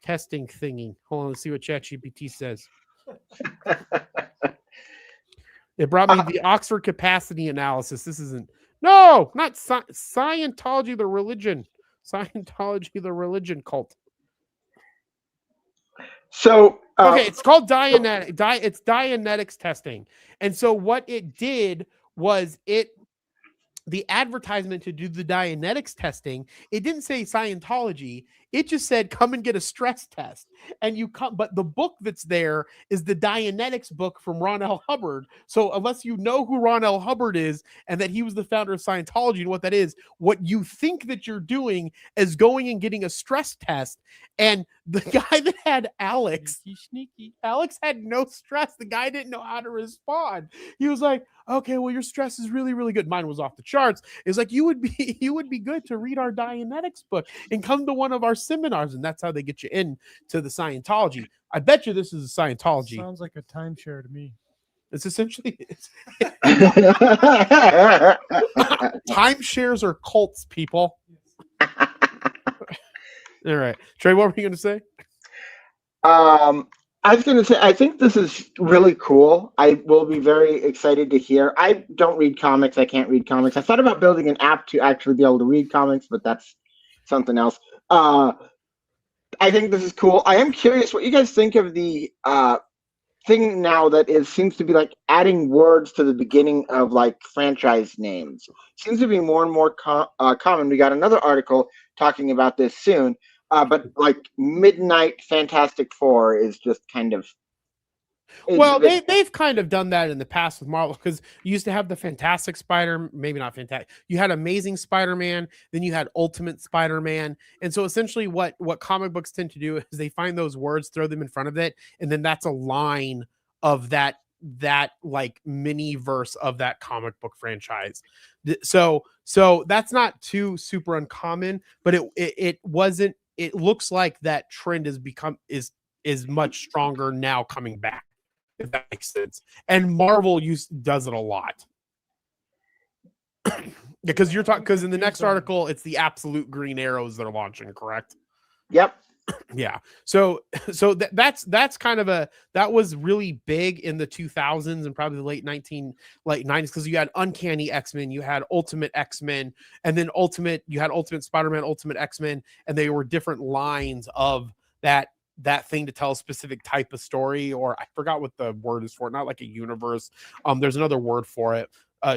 testing thingy. Hold on, let's see what ChatGPT says. It brought me the Oxford capacity analysis. This isn't. No, not Scientology, the religion. Scientology, the religion cult. So okay, it's called Dianetic. It's Dianetics testing. And so what it did was the advertisement to do the Dianetics testing, it didn't say Scientology. It just said, come and get a stress test. And you come, but the book that's there is the Dianetics book from Ron L. Hubbard. So unless you know who Ron L. Hubbard is and that he was the founder of Scientology and what that is, what you think that you're doing is going and getting a stress test. And the guy that had Alex, Alex had no stress. The guy didn't know how to respond. He was like, okay, well, your stress is really, really good. Mine was off the charts. It's like, you would be good to read our Dianetics book and come to one of our seminars. And that's how they get you in to the Scientology. I bet you this is a Scientology. Sounds like a timeshare to me. It's essentially timeshares are cults, people. All right, Trey, what were you going to say? I was going to say, I think this is really cool. I will be very excited to hear. I don't read comics. I can't read comics. I thought about building an app to actually be able to read comics, but that's something else. I think this is cool. I am curious what you guys think of the thing now that seems to be like adding words to the beginning of like franchise names. Seems to be more and more common. We got another article talking about this soon. But like Midnight Fantastic Four is just kind of. Well, they've kind of done that in the past with Marvel, because you used to have the Fantastic Spider, maybe not Fantastic. You had Amazing Spider-Man, then you had Ultimate Spider-Man, and so essentially, what comic books tend to do is they find those words, throw them in front of it, and then that's a line of that like mini verse of that comic book franchise. So that's not too super uncommon, but it wasn't. It looks like that trend is much stronger now coming back, if that makes sense. And Marvel does it a lot. Because in the next article, it's the Absolute Green Arrows that are launching, correct? Yep. Yeah. So that's kind of that was really big in the 2000s and probably the late 90s, because you had Uncanny X-Men, you had Ultimate X-Men, and then you had Ultimate Spider-Man, Ultimate X-Men, and they were different lines of that thing to tell a specific type of story, or I forgot what the word is for it, not like a universe. There's another word for it.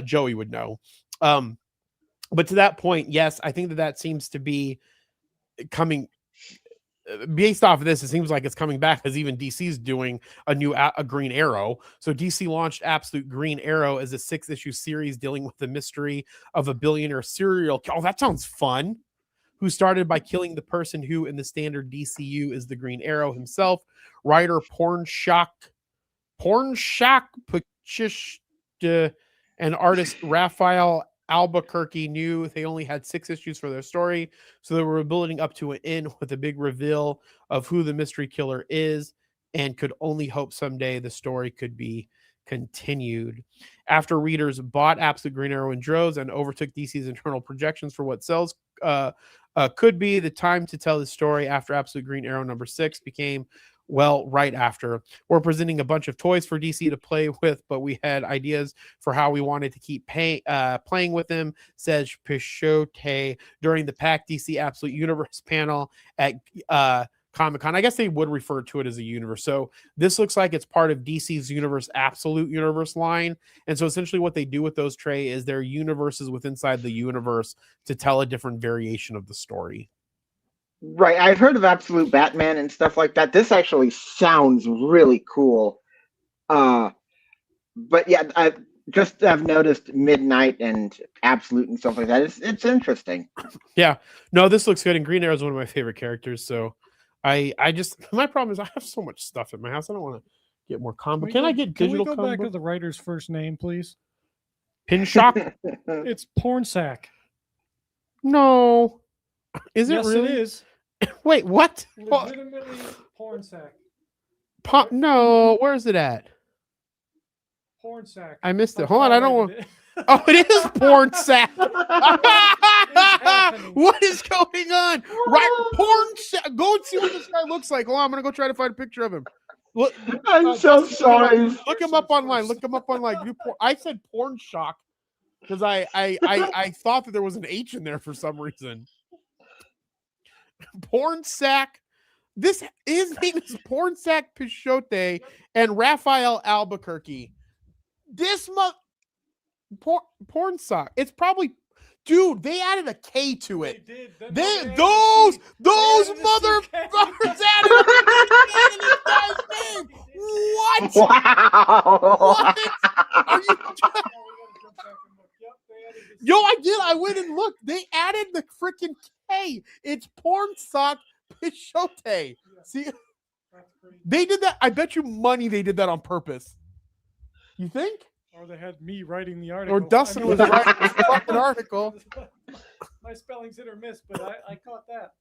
Joey would know. But to that point, yes, I think that seems to be coming. based off of this, it seems like it's coming back because even DC's doing a new a Green Arrow. So DC launched Absolute Green Arrow as a 6-issue series dealing with the mystery of a billionaire serial killer. Oh, that sounds fun. Who started by killing the person who, in the standard DCU, is the Green Arrow himself. Writer Pornshock and artist Raphael Albuquerque knew they only had 6 issues for their story, so they were building up to an end with a big reveal of who the mystery killer is, and could only hope someday the story could be continued. After readers bought Absolute Green Arrow in droves and overtook DC's internal projections for what sales could be, the time to tell the story after Absolute Green Arrow number 6 became, well, right after. We're presenting a bunch of toys for DC to play with, but we had ideas for how we wanted to keep playing with them, says Pichote during the Pack DC Absolute Universe panel at Comic-Con. I guess they would refer to it as a universe. So this looks like it's part of DC's Universe Absolute Universe line. And so essentially what they do with those, Trey, is they're universes within inside the universe to tell a different variation of the story. Right. I've heard of Absolute Batman and stuff like that. This actually sounds really cool. But yeah, I've noticed Midnight and Absolute and stuff like that. It's interesting. Yeah. No, this looks good. And Green Arrow is one of my favorite characters. So I just, my problem is I have so much stuff in my house. I don't want to get more comic. Can I get digital? Can we go back to the writer's first name, please? Pinshock? It's Pornsack. No. Is it yes, really? It is. Wait, what? Legitimately Pornsack. No, where is it at? Pornsack. I missed it. Hold on, I don't want. Oh, it is Pornsack. What is going on? Right, Pornsack. Go and see what this guy looks like. Hold on, I'm gonna go try to find a picture of him. Look, I'm so sorry. Look him up online. I said porn shock because I thought that there was an H in there for some reason. Pornsack. His name is Pornsack Pichote and Raphael Albuquerque. This Pornsack. It's probably, dude. They added a K to it. Those motherfuckers added this guy's name. What? Wow. What? Are you? Yo, I did. I went and looked. They added the freaking K. It's Pornsack Pichote. See, they did that. I bet you money they did that on purpose. You think? Or they had me writing the article. Or Dustin was writing the fucking article. My spelling's hit or miss, but I caught that.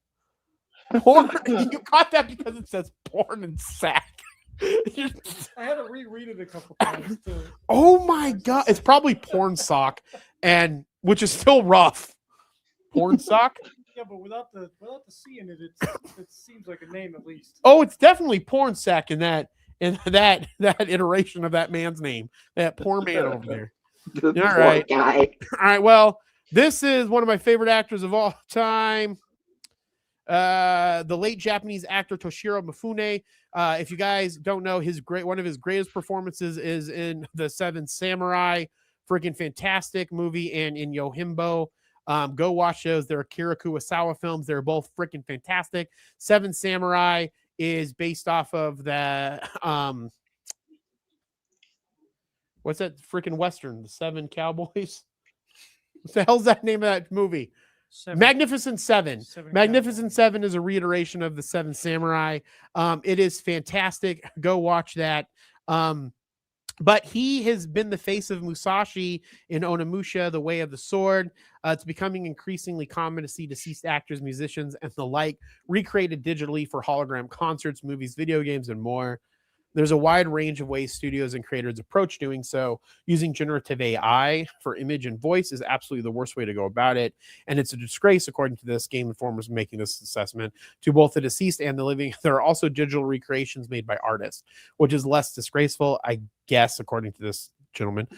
Porn, you caught that because it says porn and sack. I had to reread it a couple times. Oh my god. It's probably porn sock, and which is still rough. Porn sock? Yeah, but without the C in it, it seems like a name at least. Oh, it's definitely porn sack in that iteration of that man's name. That poor man over there. All right. All right. Well, this is one of my favorite actors of all time. The late Japanese actor Toshiro Mifune. If you guys don't know, one of his greatest performances is in The Seven Samurai, freaking fantastic movie, and in Yojimbo. Go watch those. They're Akira Kurosawa films. They're both freaking fantastic. Seven Samurai is based off of the what's that freaking Western? The Seven Cowboys? What the hell's that name of that movie? Magnificent Seven. Magnificent Seven is a reiteration of the Seven Samurai. It is fantastic. Go watch that. But he has been the face of Musashi in Onimusha, The Way of the Sword. It's becoming increasingly common to see deceased actors, musicians, and the like recreated digitally for hologram concerts, movies, video games, and more. There's a wide range of ways studios and creators approach doing so. Using generative AI for image and voice is absolutely the worst way to go about it. And it's a disgrace, according to this, Game Informer's making this assessment, to both the deceased and the living. There are also digital recreations made by artists, which is less disgraceful, I guess, according to this gentleman,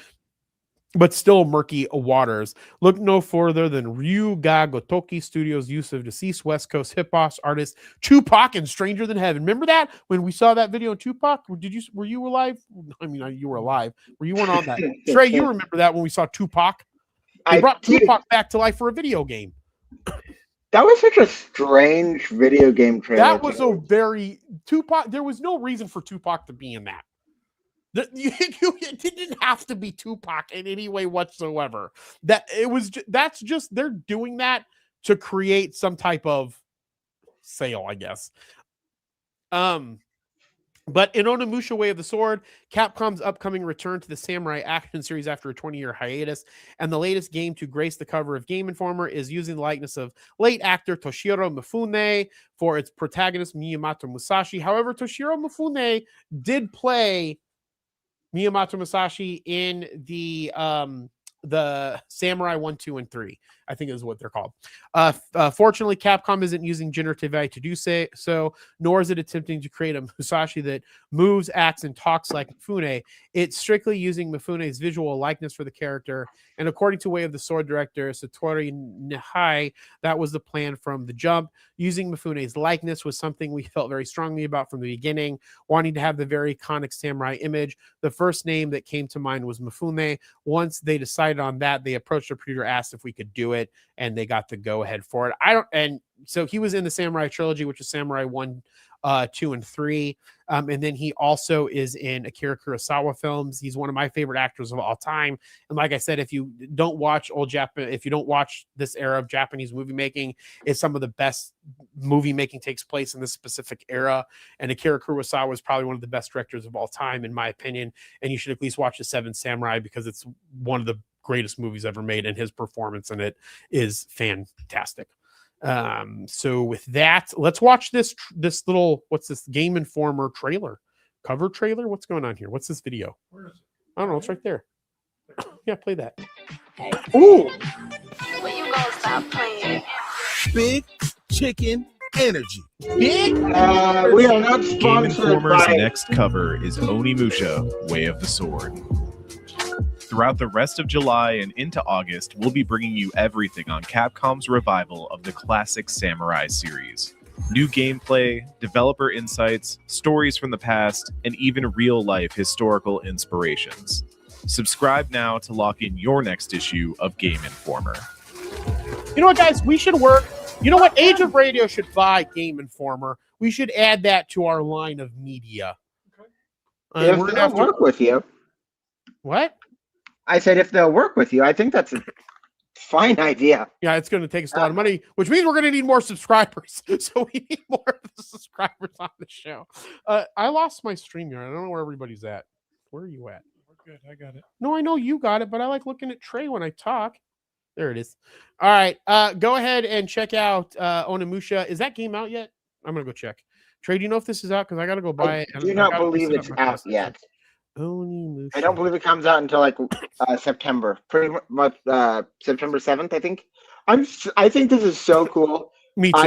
but still murky waters. Look no further than Ryuga Gotoki Studios' use of deceased West Coast hip-hop artist Tupac and Stranger Than Heaven. Remember that when we saw that video of Tupac? Were you alive? I mean, you were alive. You weren't on that. Trey, you remember that when we saw Tupac? They brought Tupac back to life for a video game. That was such a strange video game trailer. That was a very Tupac. There was no reason for Tupac to be in that. It didn't have to be Tupac in any way whatsoever. That's just they're doing that to create some type of sale, I guess. But in Onimusha Way of the Sword, Capcom's upcoming return to the samurai action series after a 20-year hiatus, and the latest game to grace the cover of Game Informer is using the likeness of late actor Toshiro Mifune for its protagonist Miyamoto Musashi. However, Toshiro Mifune did play Miyamoto Musashi in the Samurai 1, 2, and 3, I think is what they're called. Fortunately, Capcom isn't using generative AI to do so, nor is it attempting to create a Musashi that moves, acts, and talks like Mifune. It's strictly using Mifune's visual likeness for the character, and according to Way of the Sword director Satoru Nihai, that was the plan from the jump. Using Mifune's likeness was something we felt very strongly about from the beginning, wanting to have the very iconic samurai image. The first name that came to mind was Mifune. Once they decided on that, they approached the producer, asked if we could do it, and they got the go ahead for it. And so he was in the Samurai trilogy, which is Samurai 1, 2, and 3. And then he also is in Akira Kurosawa films. He's one of my favorite actors of all time. And like I said, if you don't watch if you don't watch this era of Japanese movie making, it's some of the best movie making takes place in this specific era. And Akira Kurosawa is probably one of the best directors of all time, in my opinion. And you should at least watch The Seven Samurai because it's one of the greatest movies ever made, and his performance in it is fantastic. So with that, let's watch this little, what's this, Game Informer cover trailer? What's going on here? What's this video? Where is it? I don't know. It's right there. Yeah, play that. Ooh. When you gonna stop playing? Big chicken energy. Big. We are not Game sponsored Informer's by. next cover is Onimusha, Way of the Sword. Throughout the rest of July and into August, we'll be bringing you everything on Capcom's revival of the classic Samurai series. New gameplay, developer insights, stories from the past, and even real-life historical inspirations. Subscribe now to lock in your next issue of Game Informer. You know what, guys? We should work. You know what? Age of Radio should buy Game Informer. We should add that to our line of media. If We're gonna they'll have to... work with you. What? I said if they'll work with you. I think that's a fine idea. Yeah, it's going to take us a lot of money, which means we're going to need more subscribers. So we need more of the subscribers on the show. I lost my StreamYard. I don't know where everybody's at. Where are you at? We're good. I got it. No, I know you got it, but I like looking at Trey when I talk. There it is. All right. Go ahead and check out Onimusha. Is that game out yet? I'm going to go check. Trey, do you know if this is out? Because I got to go buy it. I do not believe it's out yet. Onimusha. I don't believe it comes out until like September, pretty much September 7th, I think. I think this is so cool. Me too.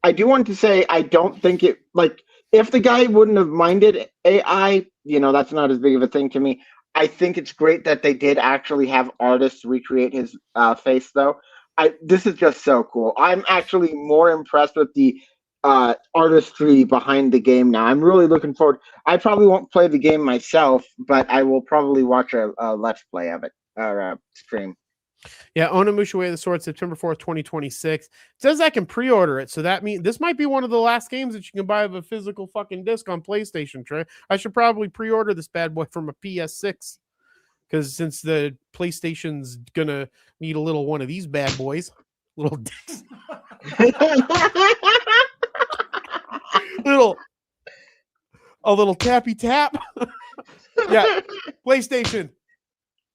I do want to say I don't think it, like, if the guy wouldn't have minded AI, that's not as big of a thing to me. I think it's great that they did actually have artists recreate his face, though. This is just so cool. I'm actually more impressed with the artistry behind the game now. I'm really looking forward. I probably won't play the game myself, but I will probably watch a let's play of it or a stream. Yeah, Onimusha Way of the Sword, September 4th, 2026. It says I can pre-order it, so that means this might be one of the last games that you can buy of a physical fucking disc on PlayStation, Trey. I should probably pre-order this bad boy from a PS6, because since the PlayStation's gonna need a little one of these bad boys, little discs. a little tappy tap. Yeah, PlayStation.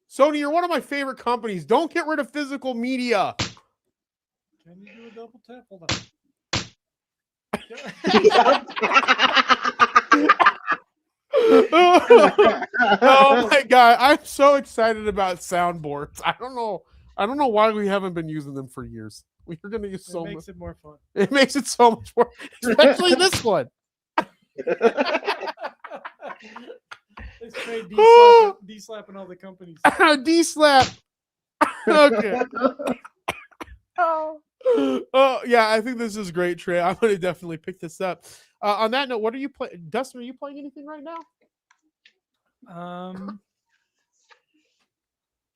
Sony, you're one of my favorite companies. Don't get rid of physical media. Can you do a double tap? Hold on. Oh my god, I'm so excited about soundboards. I don't know why we haven't been using them for years. We're gonna use so much. It makes it more fun. It makes it so much more, especially this one. It's trade D-slapping all the companies. D-slap. Okay. Oh yeah, I think this is great, Trey. I'm gonna definitely pick this up. On that note, what are you playing? Dustin, are you playing anything right now?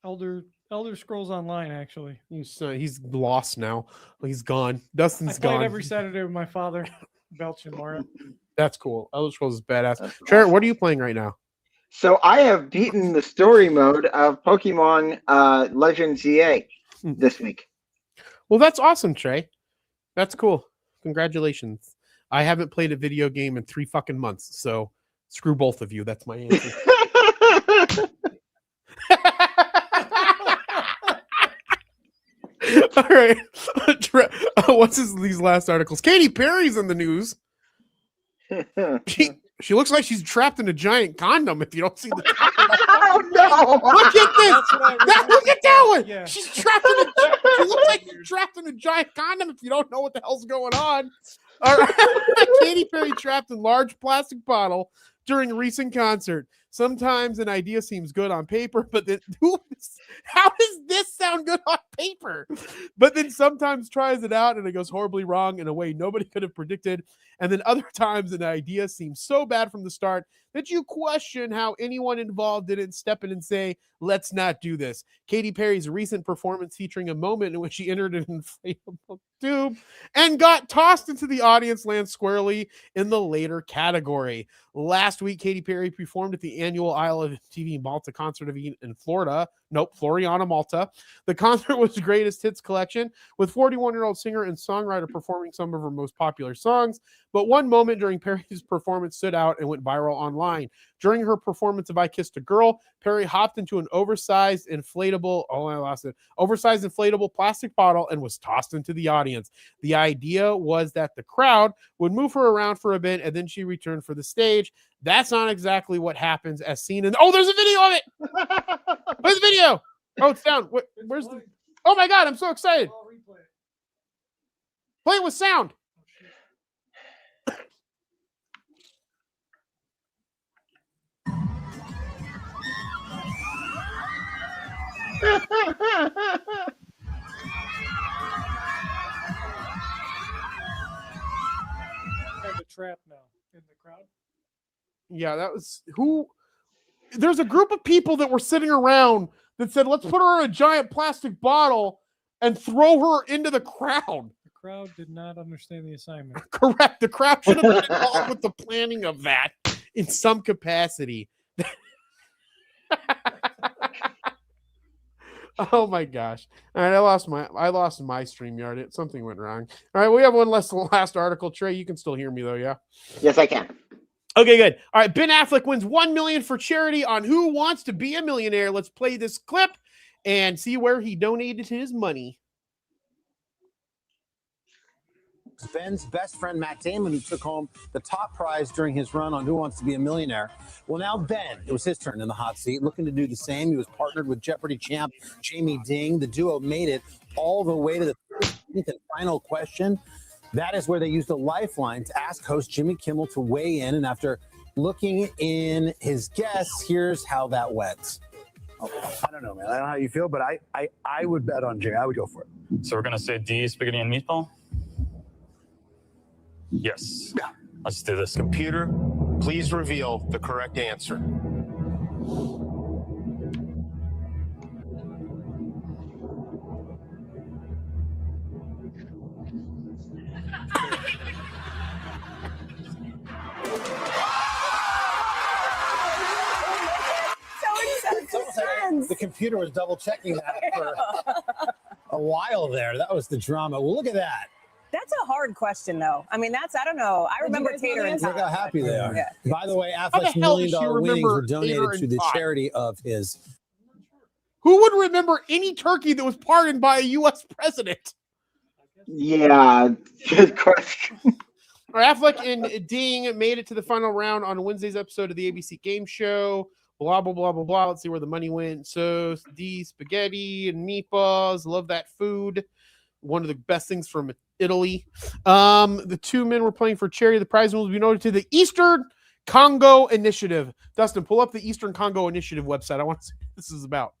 Elder Elder Scrolls Online, actually. He's lost now. He's gone. Dustin's I played gone. every Saturday with my father, Belch and Laura. That's cool. Elder Scrolls is badass. That's Trevor, awesome. what are you playing right now? So I have beaten the story mode of Pokemon Legends EA this week. Well, that's awesome, Trey. That's cool. Congratulations. I haven't played a video game in 3 fucking months, so screw both of you. That's my answer. All right. What's these last articles? Katy Perry's in the news. She looks like she's trapped in a giant condom. If you don't see the Oh no! look at this. Look at that one. Yeah. She's trapped in a. She looks like she's trapped in a giant condom. If you don't know what the hell's going on. All right. Katy Perry trapped in large plastic bottle during a recent concert. Sometimes an idea seems good on paper, but then how does this sound good on paper? But then sometimes tries it out and it goes horribly wrong in a way nobody could have predicted. And then other times an idea seems so bad from the start that you question how anyone involved didn't step in and say, let's not do this. Katy Perry's recent performance featuring a moment in which she entered an inflatable tube and got tossed into the audience lands squarely in the later category. Last week, Katy Perry performed at the annual Isle of TV Malta concert event in Florida. Floriana, Malta. The concert was the greatest hits collection, with 41-year-old singer and songwriter performing some of her most popular songs. But one moment during Perry's performance stood out and went viral online. During her performance of I Kissed a Girl, Perry hopped into an oversized inflatable plastic bottle and was tossed into the audience. The idea was that the crowd would move her around for a bit and then she returned for the stage. That's not exactly what happens as seen in... Oh, there's a video of it! Where's the video? Oh, it's down. Where's the... Oh my God, I'm so excited. Play it with sound. Kind of trap now in the crowd. Yeah, that was who. There's a group of people that were sitting around that said, let's put her in a giant plastic bottle and throw her into the crowd. The crowd did not understand the assignment. Correct. The crowd should have been involved with the planning of that in some capacity. Oh my gosh. All right, I lost my StreamYard. Something went wrong. All right, we have one last article. Trey, you can still hear me though, yeah? Yes, I can. Okay, good. All right, Ben Affleck wins $1 million for charity on Who Wants to Be a Millionaire. Let's play this clip and see where he donated his money. Ben's best friend, Matt Damon, who took home the top prize during his run on Who Wants to Be a Millionaire. Well, now Ben, it was his turn in the hot seat, looking to do the same. He was partnered with Jeopardy champ Jamie Ding. The duo made it all the way to the 15th and final question. That is where they used a lifeline to ask host Jimmy Kimmel to weigh in. And after looking in his guess, here's how that went. I don't know, man. I don't know how you feel, but I would bet on Jimmy. I would go for it. So we're going to say D, spaghetti and meatball? Yes. Yeah. Let's do this. Computer, please reveal the correct answer. The computer was double checking that for a while there. That was the drama. Well, look at that. That's a hard question, though. I mean, I don't know. I remember Tater and Look how happy they are. Yeah. By the way, Affleck's $1 million winnings were donated to the charity of his. Who would remember any turkey that was pardoned by a U.S. president? Yeah, good question. All right, Affleck and Ding made it to the final round on Wednesday's episode of the ABC Game Show. Blah, blah, blah, blah, blah. Let's see where the money went. So, D, spaghetti and meatballs. Love that food. One of the best things from Italy. The two men were playing for charity. The prize will be noted to the Eastern Congo Initiative. Dustin, pull up the Eastern Congo Initiative website. I want to see what this is about.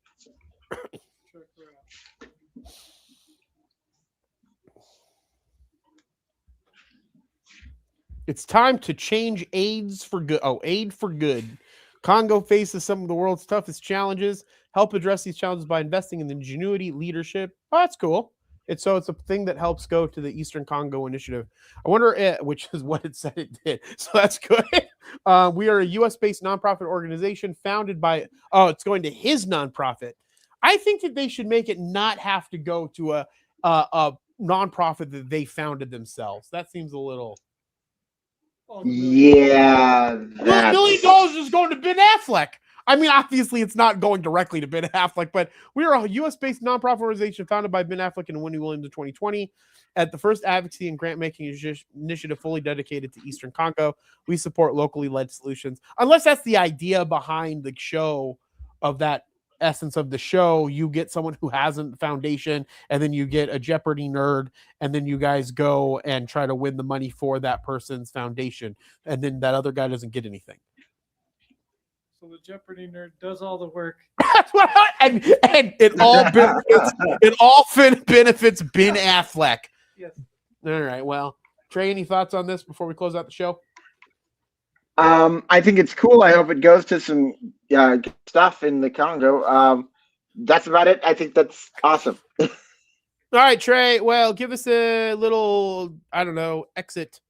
It's time to change AIDS for good. Oh, aid for good. Congo faces some of the world's toughest challenges. help address these challenges by investing in the ingenuity, leadership. Oh, that's cool. It's a thing that helps go to the Eastern Congo Initiative. I wonder, which is what it said it did. So that's good. We are a U.S.-based nonprofit organization founded by. Oh, it's going to his nonprofit. I think that they should make it not have to go to a nonprofit that they founded themselves. That seems a little. Yeah, $1 million is going to Ben Affleck. I mean, obviously, it's not going directly to Ben Affleck, but we are a U.S.-based nonprofit organization founded by Ben Affleck and Wendy Williams in 2020. At the first advocacy and grant-making initiative fully dedicated to Eastern Congo, we support locally led solutions. Unless that's the idea behind the show, of that essence of the show, you get someone who has a foundation, and then you get a Jeopardy nerd, and then you guys go and try to win the money for that person's foundation, and then that other guy doesn't get anything. So the Jeopardy nerd does all the work. That's what and it all benefits Ben Affleck. Yes. All right. Well, Trey, any thoughts on this before we close out the show? I think it's cool. I hope it goes to some good stuff in the Congo. That's about it. I think that's awesome. All right, Trey. Well, give us a little, I don't know, exit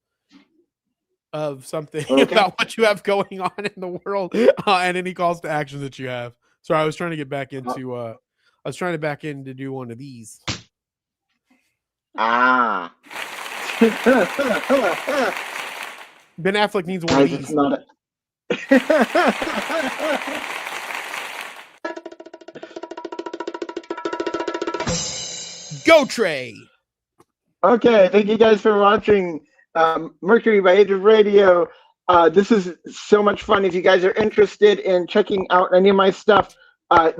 of something about what you have going on in the world and any calls to action that you have. Sorry, I was trying to get back into do one of these. Ah. Ben Affleck needs one of these. Go, Trey. Okay, thank you guys for watching Mercury by Age of Radio. This is so much fun. If you guys are interested in checking out any of my stuff,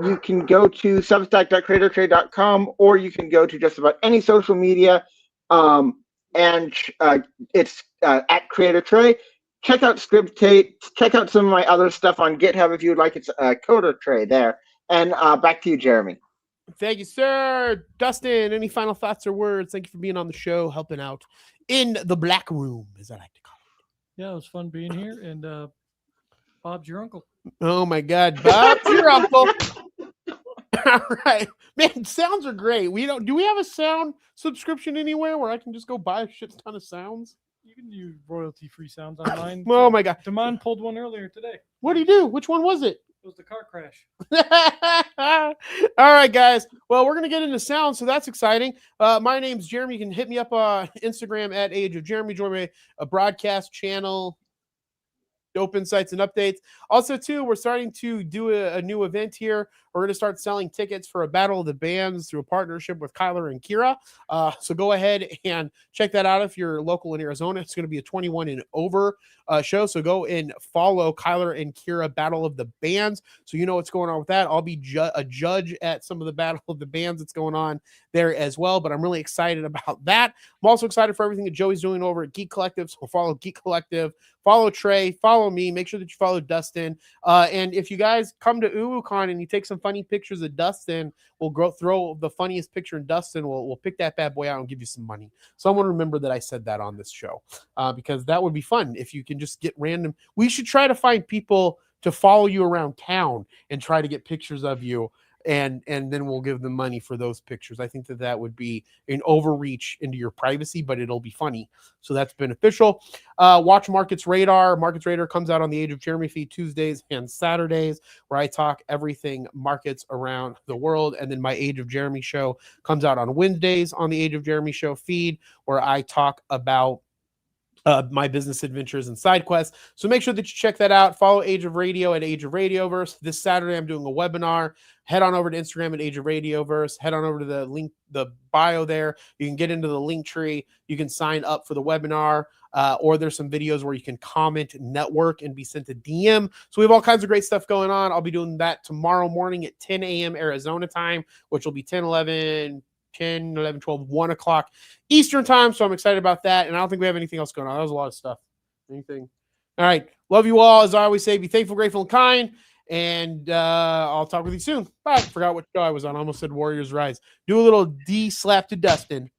you can go to substack.creatortrade.com, or you can go to just about any social media, and it's at Creator Trey. Check out Scriptate. Check out some of my other stuff on GitHub if you would like. It's Coder Trey there. And back to you, Jeremy. Thank you, sir. Dustin, any final thoughts or words? Thank you for being on the show, helping out in the black room, as I like to call it. Yeah, it was fun being here, and Bob's your uncle. Oh my God, Bob's your uncle. All right, man. Sounds are great. Do we have a sound subscription anywhere where I can just go buy a shit ton of sounds? You can use royalty-free sounds online. Oh my God, Damon pulled one earlier today. What did he do? Which one was it? It was the car crash. All right, guys. Well, we're going to get into sound, so that's exciting. My name's Jeremy. You can hit me up on Instagram at Age of Jeremy. Join my broadcast channel. Dope insights and updates. Also, too, we're starting to do a new event here. We're going to start selling tickets for a Battle of the Bands through a partnership with Kyler and Kira. So go ahead and check that out if you're local in Arizona. It's going to be a 21 and over show. So go and follow Kyler and Kira Battle of the Bands, so you know what's going on with that. I'll be a judge at some of the Battle of the Bands that's going on there as well. But I'm really excited about that. I'm also excited for everything that Joey's doing over at Geek Collective. So follow Geek Collective, follow Trey, follow me. Make sure that you follow Dustin. And if you guys come to UwuCon and you take some funny pictures of Dustin, we'll throw the funniest picture in Dustin. We'll pick that bad boy out and give you some money. Someone remember that I said that on this show, because that would be fun if you can just get random. We should try to find people to follow you around town and try to get pictures of you, and then we'll give them money for those pictures. I think that would be an overreach into your privacy, but it'll be funny. So that's beneficial. Watch Markets Radar. Markets Radar comes out on the Age of Jeremy feed Tuesdays and Saturdays, where I talk everything markets around the world. And then my Age of Jeremy show comes out on Wednesdays on the Age of Jeremy show feed, where I talk about my business adventures and side quests. So make sure that you check that out. Follow Age of Radio at Age of Radioverse. This Saturday, I'm doing a webinar. Head on over to Instagram at Age of Radioverse. Head on over to the link, the bio there. You can get into the link tree. You can sign up for the webinar, or there's some videos where you can comment, network, and be sent a DM. So we have all kinds of great stuff going on. I'll be doing that tomorrow morning at 10 a.m. Arizona time, which will be 10, 11, 12, 1 o'clock Eastern time. So I'm excited about that. And I don't think we have anything else going on. That was a lot of stuff. Anything? All right. Love you all. As I always say, be thankful, grateful, and kind. And I'll talk with you soon. Bye. Forgot what show I was on. I almost said Warriors Rise. Do a little D slap to Dustin.